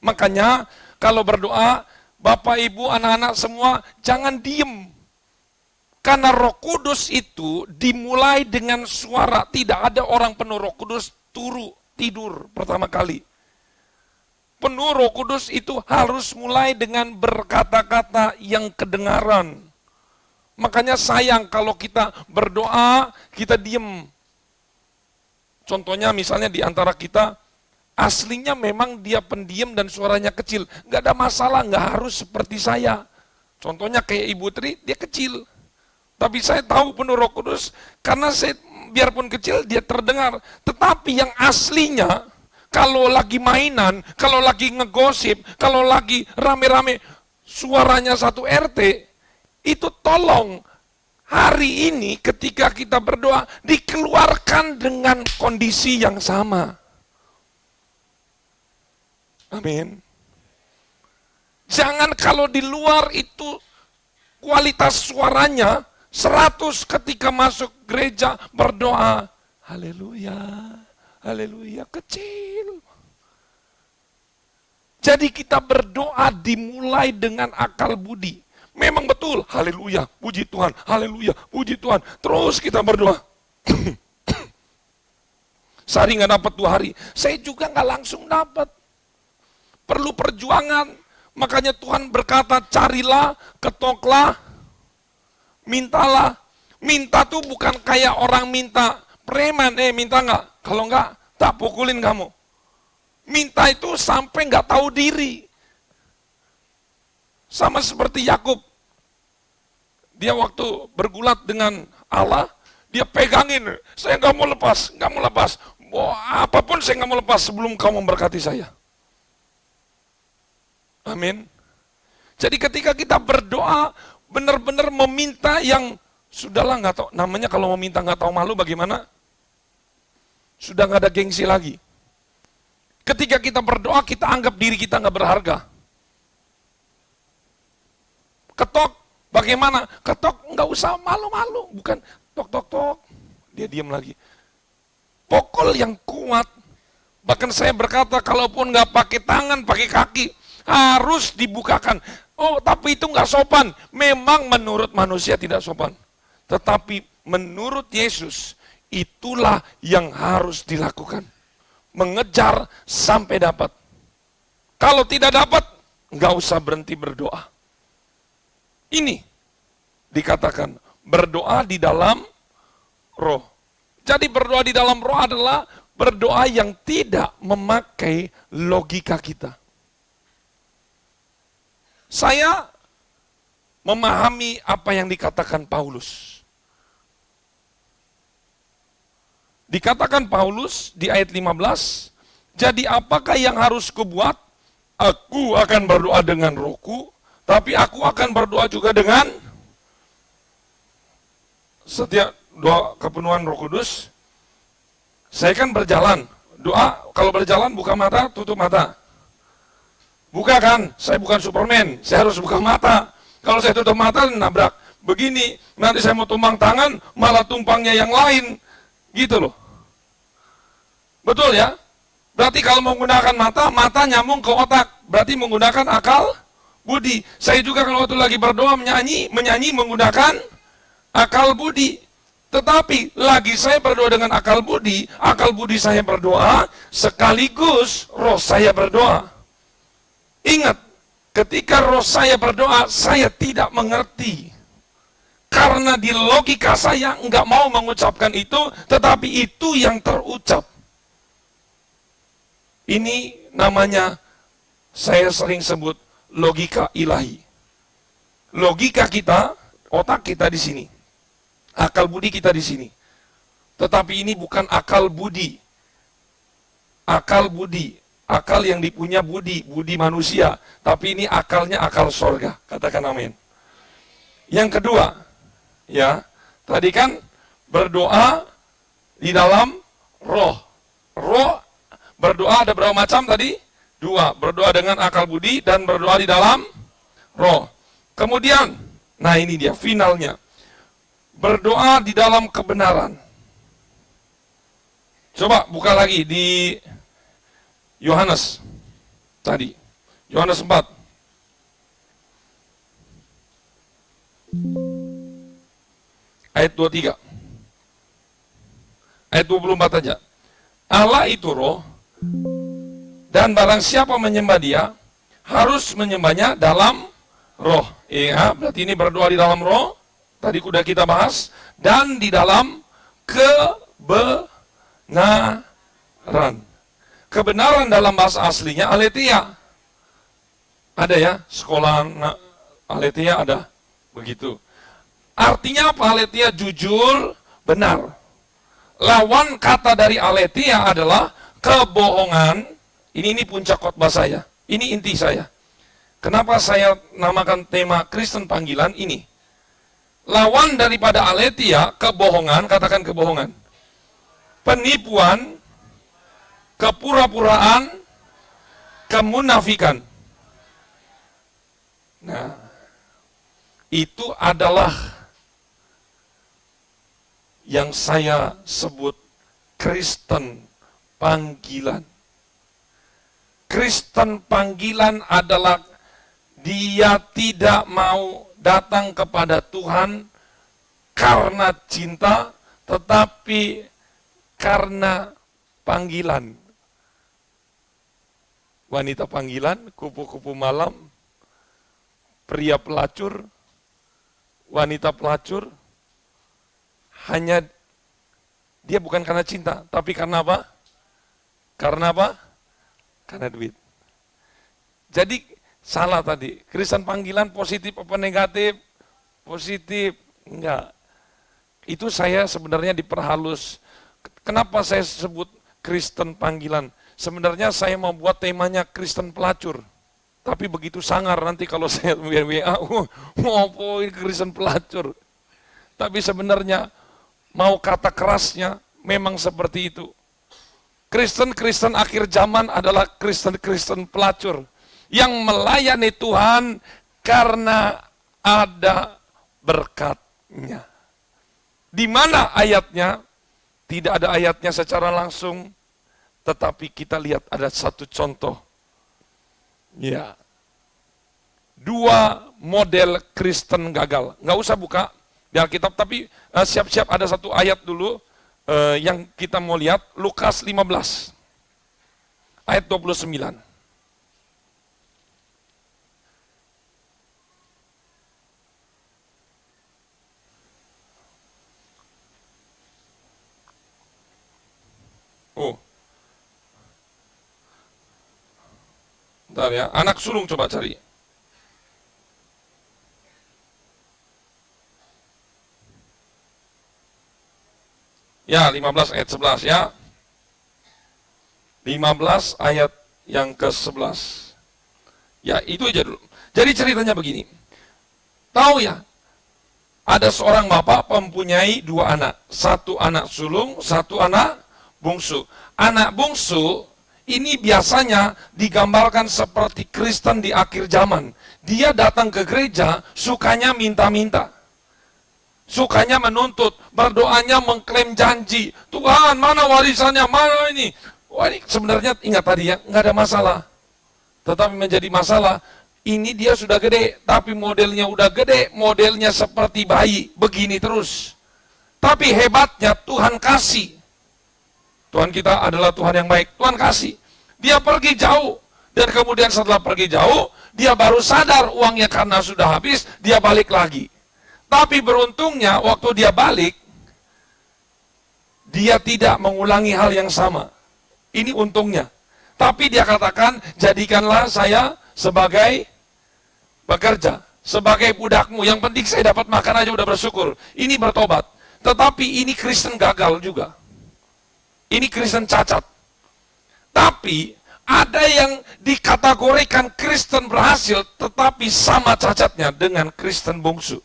Makanya kalau berdoa, Bapak, Ibu, anak-anak semua, jangan diem. Karena Roh Kudus itu dimulai dengan suara. Tidak ada orang penuh Roh Kudus tidur pertama kali. Penuh Roh Kudus itu harus mulai dengan berkata-kata yang kedengaran. Makanya sayang kalau kita berdoa, kita diem. Contohnya misalnya di antara kita, aslinya memang dia pendiam dan suaranya kecil. Nggak ada masalah, nggak harus seperti saya. Contohnya kayak Ibu Tri, dia kecil. Tapi saya tahu penuh Roh Kudus, karena saya biarpun kecil, dia terdengar. Tetapi yang aslinya, kalau lagi mainan, kalau lagi ngegosip, kalau lagi rame-rame, suaranya satu RT, itu tolong hari ini ketika kita berdoa, dikeluarkan dengan kondisi yang sama. Amin. Jangan kalau di luar itu kualitas suaranya 100 ketika masuk gereja berdoa. Haleluya, haleluya, kecil. Jadi kita berdoa dimulai dengan akal budi. Memang betul, haleluya, puji Tuhan, haleluya, puji Tuhan. Terus kita berdoa. Sehari nggak dapat 2 hari, saya juga nggak langsung dapat. Perlu perjuangan, makanya Tuhan berkata, carilah, ketoklah, mintalah. Minta tuh bukan kayak orang minta preman, minta nggak? Kalau nggak, tak pukulin kamu. Minta itu sampai nggak tahu diri. Sama seperti Yakub. Dia waktu bergulat dengan Allah, dia pegangin, saya nggak mau lepas, nggak mau lepas. Apapun saya nggak mau lepas sebelum kamu memberkati saya. Amin. Jadi ketika kita berdoa, benar-benar meminta yang sudahlah nggak tahu. Namanya kalau meminta nggak tahu malu bagaimana? Sudah nggak ada gengsi lagi. Ketika kita berdoa, kita anggap diri kita nggak berharga. Ketok, bagaimana? Ketok nggak usah malu-malu, bukan tok-tok-tok. Dia diam lagi. Pokol yang kuat. Bahkan saya berkata, kalaupun nggak pakai tangan, pakai kaki, harus dibukakan. Oh, tapi itu nggak sopan. Memang menurut manusia tidak sopan. Tetapi menurut Yesus, itulah yang harus dilakukan. Mengejar sampai dapat. Kalau tidak dapat, nggak usah berhenti berdoa. Ini dikatakan berdoa di dalam roh. Jadi berdoa di dalam roh adalah berdoa yang tidak memakai logika kita. Saya memahami apa yang dikatakan Paulus. Dikatakan Paulus di ayat 15, jadi apakah yang harus kubuat? Aku akan berdoa dengan rohku, tapi aku akan berdoa juga dengan setiap doa kepenuhan Roh Kudus. Saya kan berjalan, doa kalau berjalan buka mata, tutup mata. Buka kan, saya bukan Superman, saya harus buka mata. Kalau saya tutup mata, nabrak. Begini, nanti saya mau tumpang tangan, malah tumpangnya yang lain. Gitu loh. Betul ya? Berarti kalau menggunakan mata, mata nyambung ke otak. Berarti menggunakan akal budi. Saya juga kalau waktu lagi berdoa menyanyi menggunakan akal budi. Tetapi lagi saya berdoa dengan akal budi saya berdoa, sekaligus roh saya berdoa. Ingat, ketika roh saya berdoa, saya tidak mengerti. Karena di logika saya nggak mau mengucapkan itu, tetapi itu yang terucap. Ini namanya, saya sering sebut logika ilahi. Logika kita, otak kita di sini. Akal budi kita di sini. Tetapi ini bukan akal budi. Akal budi. Akal yang dipunya budi manusia, tapi ini akalnya akal sorga. Katakan amin. Yang kedua, ya, tadi kan berdoa di dalam roh. Roh, berdoa ada berapa macam tadi? 2, berdoa dengan akal budi dan berdoa di dalam roh. Kemudian, nah ini dia finalnya. Berdoa di dalam kebenaran. Coba buka lagi di Yohanes tadi, Yohanes 4. Ayat 23. Ayat 24 aja. Allah itu roh, dan barang siapa menyembah dia, harus menyembahnya dalam roh. Ya, berarti ini berdoa di dalam roh, tadi sudah kita bahas, dan di dalam kebenaran. Kebenaran dalam bahasa aslinya aletheia. Ada ya, sekolah aletheia ada, begitu. Artinya apa aletheia? Jujur, benar. Lawan kata dari aletheia adalah kebohongan. Ini puncak khotbah saya. Ini inti saya. Kenapa saya namakan tema Kristen panggilan ini? Lawan daripada aletheia, kebohongan, katakan kebohongan. Penipuan, kepura-puraan, kemunafikan. Nah, itu adalah yang saya sebut Kristen panggilan. Kristen panggilan adalah dia tidak mau datang kepada Tuhan karena cinta, tetapi karena panggilan. Wanita panggilan, kupu-kupu malam, pria pelacur, wanita pelacur, hanya dia bukan karena cinta, tapi karena apa? Karena apa? Karena duit. Jadi salah tadi, Kristen panggilan positif apa negatif? Positif, enggak. Itu saya sebenarnya diperhalus. Kenapa saya sebut Kristen panggilan? Sebenarnya saya mau buat temanya Kristen pelacur. Tapi begitu sangar nanti kalau saya WA, mau Kristen pelacur. Tapi sebenarnya mau kata kerasnya memang seperti itu. Kristen akhir zaman adalah Kristen pelacur yang melayani Tuhan karena ada berkatnya. Di mana ayatnya? Tidak ada ayatnya secara langsung, tetapi kita lihat ada satu contoh. Ya, 2 model Kristen gagal. Nggak usah buka di Alkitab, tapi siap-siap ada satu ayat dulu yang kita mau lihat, Lukas 15, ayat 29. Oh, bentar ya, anak sulung coba cari. Ya, 15 ayat 11 ya. 15 ayat yang ke-11. Ya, itu aja dulu. Jadi ceritanya begini. Tahu ya, ada seorang bapak mempunyai 2 anak. 1 anak sulung, 1 anak bungsu. Anak bungsu ini biasanya digambarkan seperti Kristen di akhir zaman. Dia datang ke gereja, sukanya minta-minta. Sukanya menuntut, berdoanya mengklaim janji. Tuhan, mana warisannya, mana ini? Wah, ini sebenarnya ingat tadi ya, nggak ada masalah. Tetapi menjadi masalah, ini dia sudah gede, tapi modelnya udah gede, modelnya seperti bayi, begini terus. Tapi hebatnya Tuhan kasih. Tuhan kita adalah Tuhan yang baik, Tuhan kasih. Dia pergi jauh, dan kemudian setelah pergi jauh, dia baru sadar uangnya karena sudah habis, dia balik lagi. Tapi beruntungnya waktu dia balik, dia tidak mengulangi hal yang sama. Ini untungnya. Tapi dia katakan, jadikanlah saya sebagai pekerja, sebagai budakmu. Yang penting saya dapat makan aja udah bersyukur. Ini bertobat. Tetapi ini Kristen gagal juga. Ini Kristen cacat. Tapi ada yang dikategorikan Kristen berhasil, tetapi sama cacatnya dengan Kristen bungsu.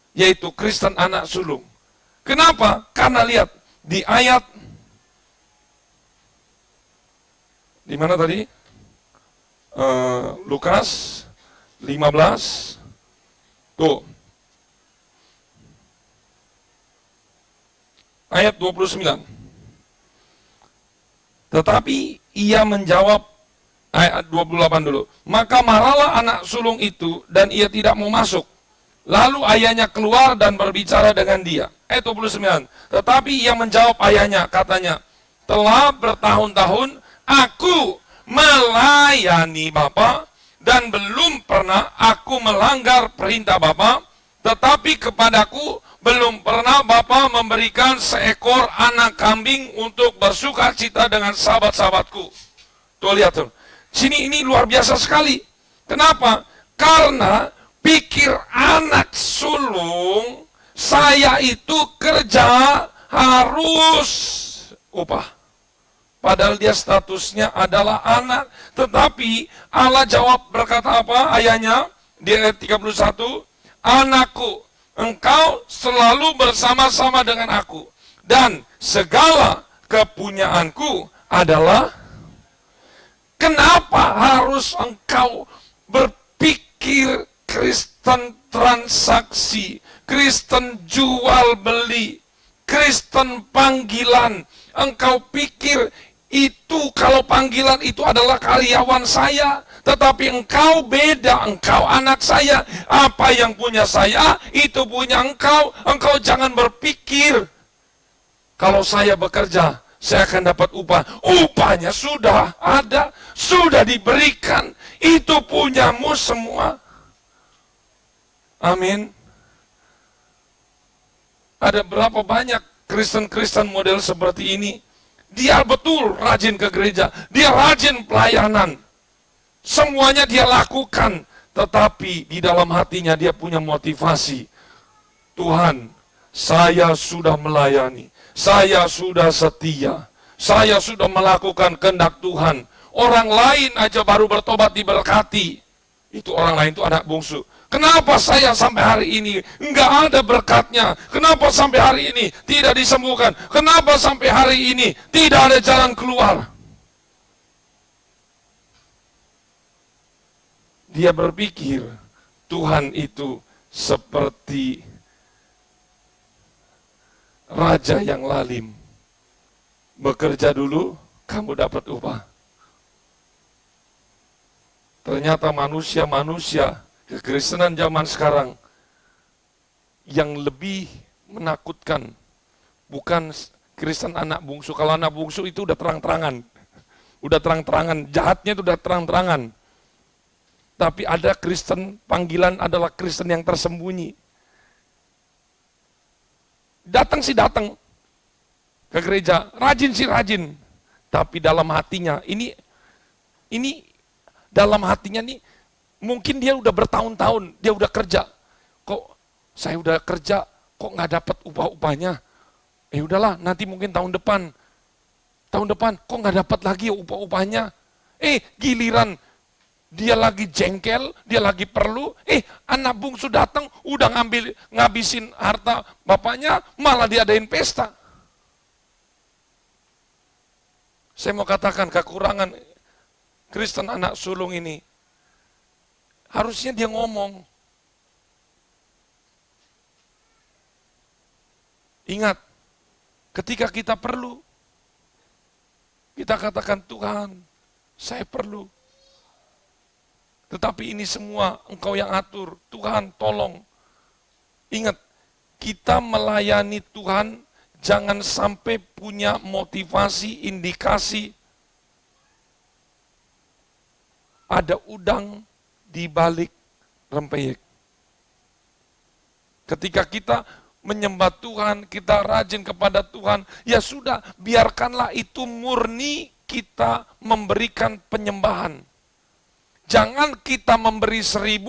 Yaitu Kristen anak sulung. Kenapa? Karena lihat di ayat di mana tadi? Lukas 15. Tuh. Ayat 29. Tetapi ia menjawab, ayat 28 dulu. Maka marahlah anak sulung itu dan ia tidak mau masuk. Lalu ayahnya keluar dan berbicara dengan dia. Ayat 29. Tetapi ia menjawab ayahnya, katanya, telah bertahun-tahun aku melayani Bapa dan belum pernah aku melanggar perintah Bapa, tetapi kepadaku belum pernah Bapa memberikan seekor anak kambing untuk bersuka cita dengan sahabat-sahabatku. Tuh lihat tuh. Sini ini luar biasa sekali. Kenapa? Karena pikir anak sulung, saya itu kerja harus upah. Padahal dia statusnya adalah anak. Tetapi Allah jawab berkata apa ayahnya? Di ayat 31, anakku, engkau selalu bersama-sama dengan aku. Dan segala kepunyaanku adalah. Kenapa harus engkau berpikir Kristen transaksi, Kristen jual beli, Kristen panggilan? Engkau pikir itu kalau panggilan itu adalah karyawan saya, tetapi engkau beda, engkau anak saya. Apa yang punya saya, itu punya engkau. Engkau jangan berpikir, kalau saya bekerja, saya akan dapat upah. Upahnya sudah ada, sudah diberikan. Itu punyamu semua. Amin. Ada berapa banyak Kristen-Kristen model seperti ini? Dia betul rajin ke gereja, dia rajin pelayanan. Semuanya dia lakukan, tetapi di dalam hatinya dia punya motivasi. Tuhan, saya sudah melayani, saya sudah setia, saya sudah melakukan kehendak Tuhan. Orang lain aja baru bertobat diberkati. Itu orang lain itu anak bungsu. Kenapa saya sampai hari ini enggak ada berkatnya? Kenapa sampai hari ini tidak disembuhkan? Kenapa sampai hari ini tidak ada jalan keluar? Dia berpikir Tuhan itu seperti raja yang lalim. Bekerja dulu, kamu dapat upah. Ternyata manusia-manusia kekristenan zaman sekarang yang lebih menakutkan bukan Kristen anak bungsu. Kalau anak bungsu itu udah terang-terangan. Udah terang-terangan, jahatnya itu udah terang-terangan. Tapi ada Kristen, panggilan adalah Kristen yang tersembunyi. Datang sih datang ke gereja, rajin sih rajin. Tapi dalam hatinya, ini dalam hatinya nih, mungkin dia udah bertahun-tahun, dia udah kerja. Kok saya udah kerja, kok nggak dapat upah-upahnya? Udahlah, nanti mungkin tahun depan. Tahun depan, kok nggak dapat lagi upah-upahnya? Giliran dia lagi jengkel, dia lagi perlu. Anak bungsu datang, udah ngabisin harta bapaknya, malah diadain pesta. Saya mau katakan kekurangan Kristen anak sulung ini. Harusnya dia ngomong. Ingat, ketika kita perlu, kita katakan, Tuhan, saya perlu. Tetapi ini semua Engkau yang atur. Tuhan, tolong. Ingat, kita melayani Tuhan, jangan sampai punya motivasi, indikasi, ada udang di balik rempeyek. Ketika kita menyembah Tuhan, kita rajin kepada Tuhan, ya sudah, biarkanlah itu murni kita memberikan penyembahan. Jangan kita memberi 1.000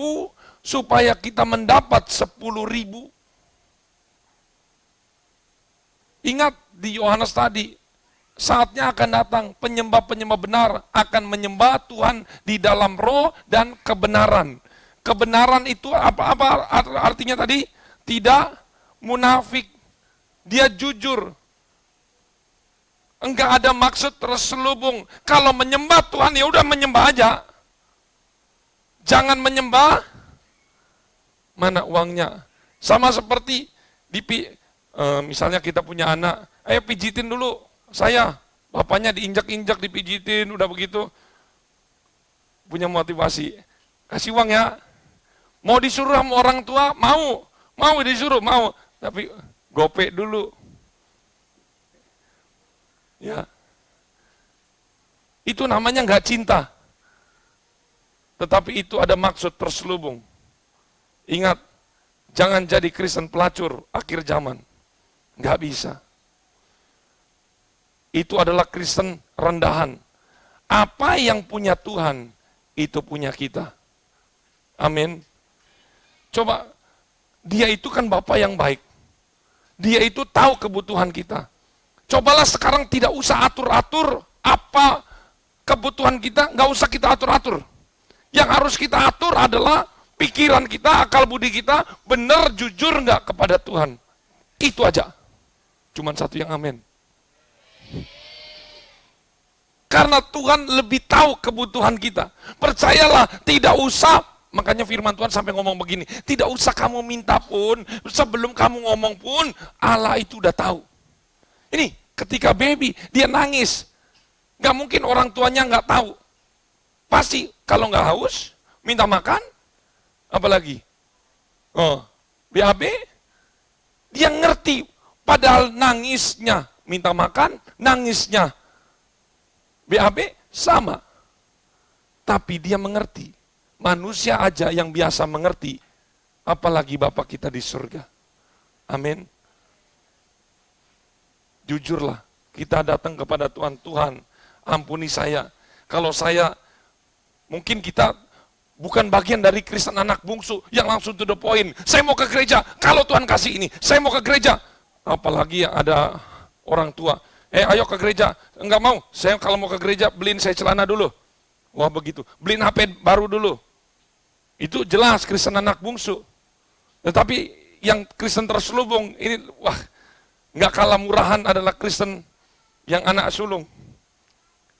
supaya kita mendapat 10.000. Ingat di Yohanes tadi, saatnya akan datang, penyembah-penyembah benar akan menyembah Tuhan di dalam roh dan kebenaran. Kebenaran itu apa artinya tadi? Tidak munafik. Dia jujur. Enggak ada maksud terselubung. Kalau menyembah Tuhan, ya udah menyembah aja. Jangan menyembah, mana uangnya. Sama seperti, misalnya kita punya anak, ayo pijitin dulu. Saya, bapaknya diinjak-injak, dipijitin, udah begitu. Punya motivasi. Kasih uang ya. Mau disuruh sama orang tua, mau disuruh, mau. Tapi gope dulu. Ya. Itu namanya nggak cinta. Tetapi itu ada maksud terselubung. Ingat, jangan jadi Kristen pelacur akhir zaman. Nggak bisa. Itu adalah Kristen rendahan. Apa yang punya Tuhan, itu punya kita. Amin. Coba, dia itu kan Bapa yang baik. Dia itu tahu kebutuhan kita. Cobalah sekarang tidak usah atur-atur apa kebutuhan kita, nggak usah kita atur-atur. Yang harus kita atur adalah pikiran kita, akal budi kita, benar jujur nggak kepada Tuhan. Itu aja. Cuman satu yang amin. Karena Tuhan lebih tahu kebutuhan kita. Percayalah, tidak usah. Makanya firman Tuhan sampai ngomong begini, tidak usah kamu minta pun, sebelum kamu ngomong pun, Allah itu udah tahu. Ini, ketika baby, dia nangis. Gak mungkin orang tuanya gak tahu. Pasti, kalau gak haus, minta makan, apalagi? BAB, dia ngerti, padahal nangisnya minta makan, nangisnya BAB sama. Tapi dia mengerti. Manusia aja yang biasa mengerti, apalagi Bapa kita di surga. Amin. Jujurlah, kita datang kepada Tuhan, Tuhan, ampuni saya. Kalau saya, mungkin kita bukan bagian dari Kristen anak bungsu yang langsung to the point. Saya mau ke gereja, kalau Tuhan kasih ini, saya mau ke gereja. Apalagi yang ada orang tua, ayo ke gereja. Enggak mau, saya kalau mau ke gereja, beliin saya celana dulu. Wah begitu, beliin HP baru dulu. Itu jelas Kristen anak bungsu. Tetapi yang Kristen terselubung, ini wah, nggak kalah murahan adalah Kristen yang anak sulung.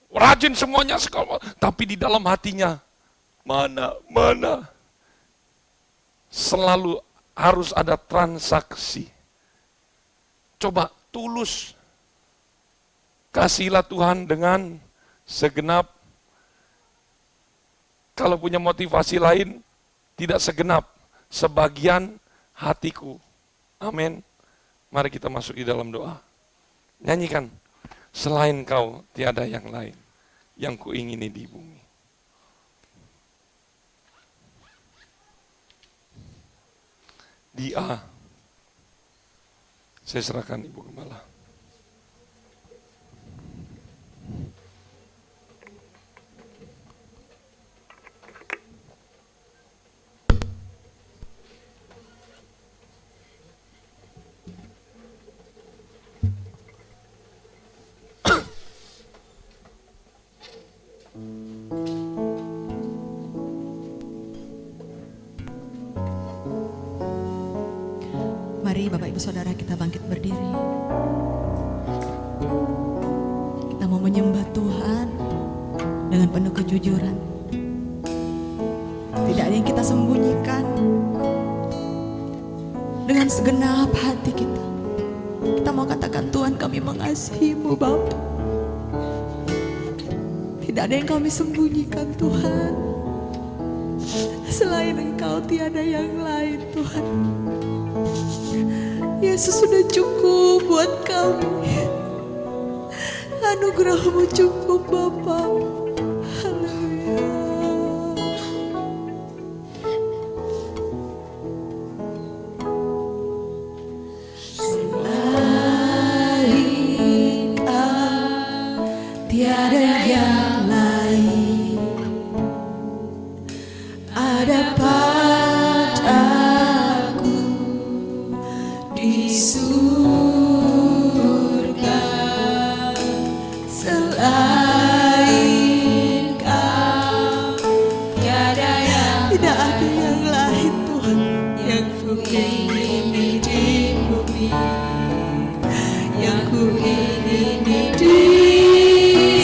Rajin semuanya sekolah, tapi di dalam hatinya, mana. Selalu harus ada transaksi. Coba tulus. Kasihlah Tuhan dengan segenap. Kalau punya motivasi lain, tidak segenap, sebagian hatiku. Amin. Mari kita masuk di dalam doa. Nyanyikan, selain kau tiada yang lain yang kuingini di bumi. Di A, saya serahkan Ibu Gembala. Mari Bapak Ibu Saudara kita bangkit berdiri. Kita mau menyembah Tuhan dengan penuh kejujuran. Tidak ada yang kita sembunyikan. Dengan segenap hati kita, kita mau katakan, Tuhan, kami mengasihi-Mu Bapa. Tidak ada yang kami sembunyikan, Tuhan. Selain Engkau tiada yang lain, Tuhan. Yesus sudah cukup buat kami. Anugerah-Mu cukup, Bapa. Haleluya. Selain Kau tiada yang lain. Ada padaku di surga. Selain Kau tiada yang tidak ada yang lain, Tuhan, yang ku ingini di bumi, yang ku ingini di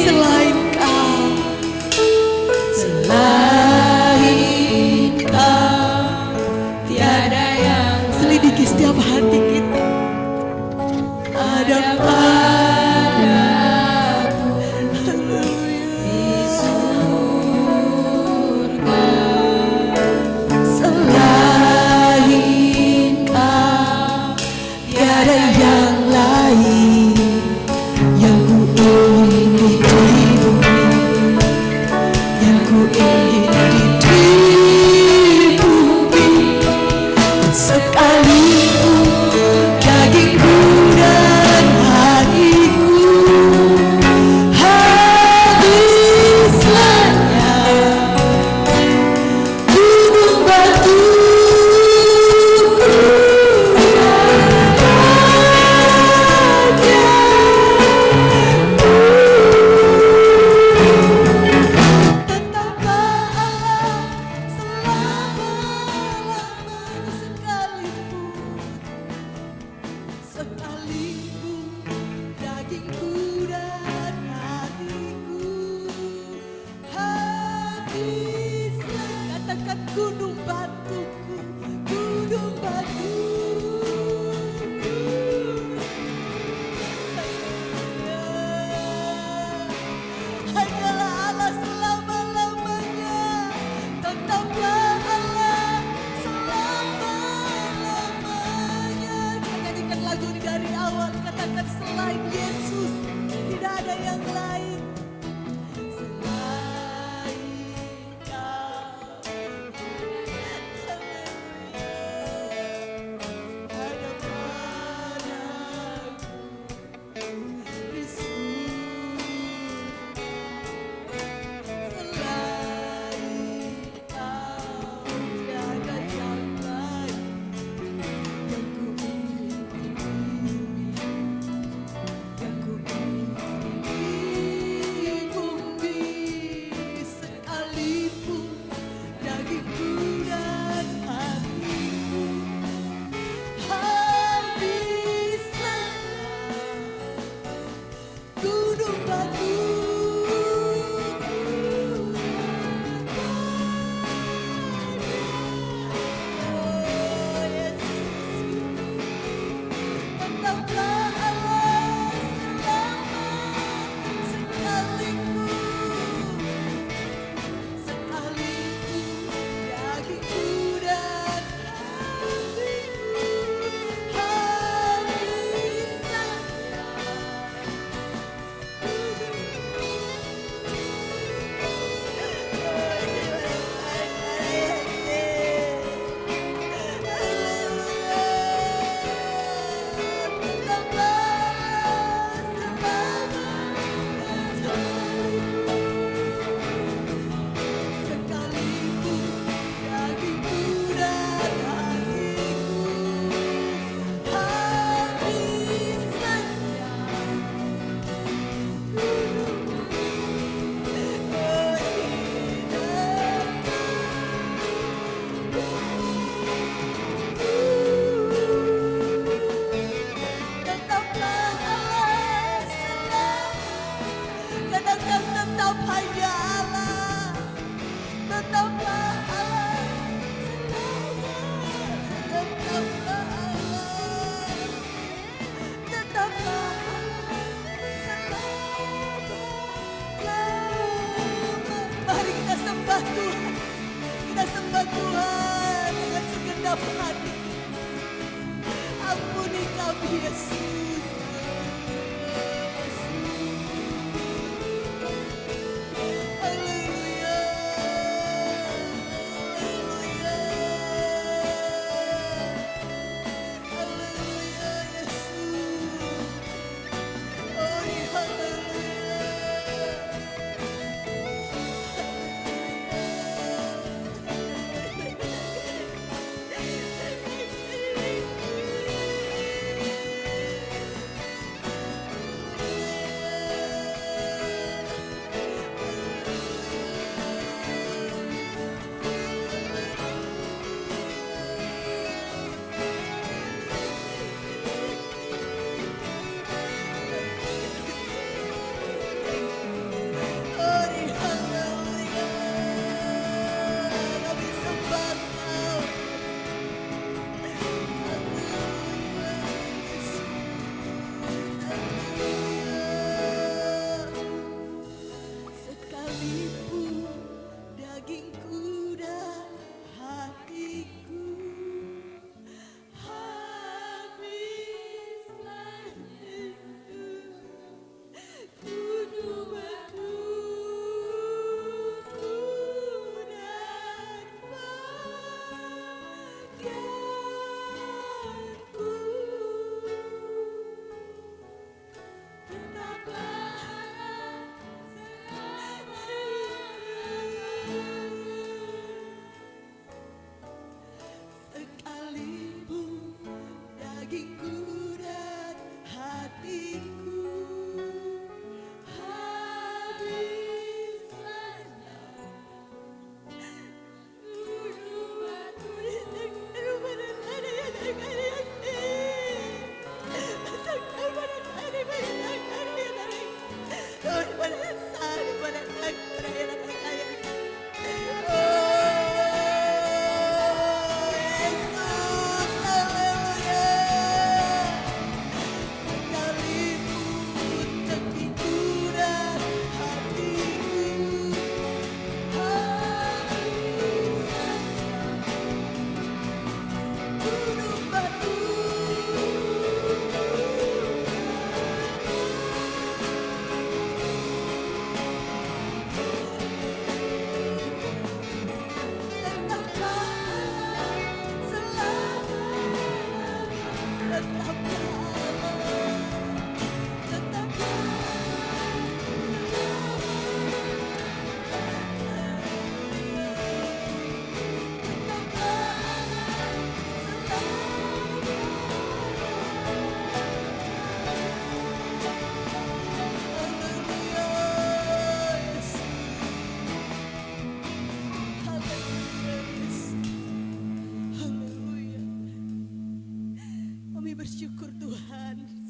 selain Kau. Selain Kau tiada yang selidiki setiap hati kita. Ada padaku, haleluya, di surga. Selain talimu, dagingku dan hatiku. Habislah, katakan gunung batuku, gunung batu. Hanyalah Allah selama-lamanya, tetaplah Allah selama-lamanya. Kita nyanyikan lagu ini dari awal, katakan selain Yesus tidak ada yang lain. Selain Kau, hanya padaku bisu. Selain Kau tidak ada yang lain yang ku ingin, yang ku ingin.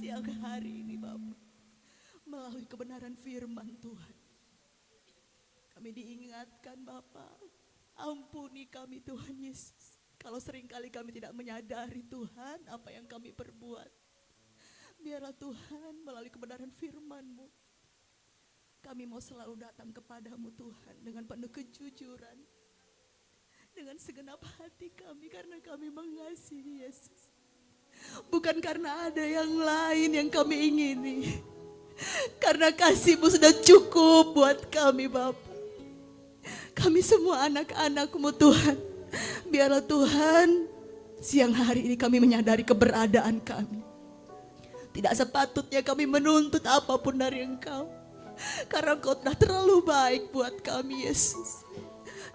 siang hari ini Bapa, melalui kebenaran firman Tuhan. Kami diingatkan Bapa, ampuni kami Tuhan Yesus. Kalau seringkali kami tidak menyadari Tuhan apa yang kami perbuat. Biarlah Tuhan melalui kebenaran firman-Mu, kami mau selalu datang kepadamu Tuhan dengan penuh kejujuran, dengan segenap hati kami karena kami mengasihi Yesus. Bukan karena ada yang lain yang kami ingini, karena kasih-Mu sudah cukup buat kami Bapa. Kami semua anak-anak-Mu Tuhan. Biarlah Tuhan siang hari ini kami menyadari keberadaan kami. Tidak sepatutnya kami menuntut apapun dari Engkau, karena Engkau telah terlalu baik buat kami Yesus.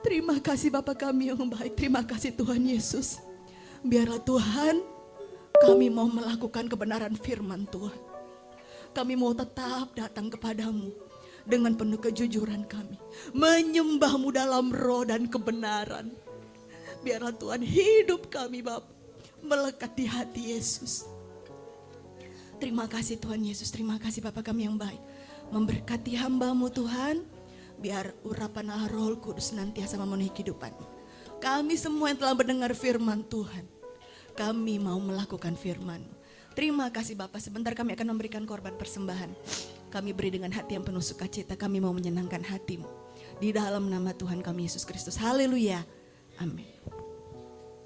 Terima kasih Bapa kami yang baik. Terima kasih Tuhan Yesus. Biarlah Tuhan kami mau melakukan kebenaran firman Tuhan. Kami mau tetap datang kepadamu dengan penuh kejujuran kami, menyembah-Mu dalam roh dan kebenaran. Biarlah Tuhan hidup kami Bapa melekat di hati Yesus. Terima kasih Tuhan Yesus, terima kasih Bapa kami yang baik. Memberkati hamba-Mu Tuhan, biar urapan Allah Roh Kudus senantiasa memenuhi kehidupan kami semua yang telah mendengar firman Tuhan. Kami mau melakukan firman. Terima kasih Bapa, sebentar kami akan memberikan korban persembahan. Kami beri dengan hati yang penuh sukacita, kami mau menyenangkan hati-Mu. Di dalam nama Tuhan kami Yesus Kristus, haleluya, amin.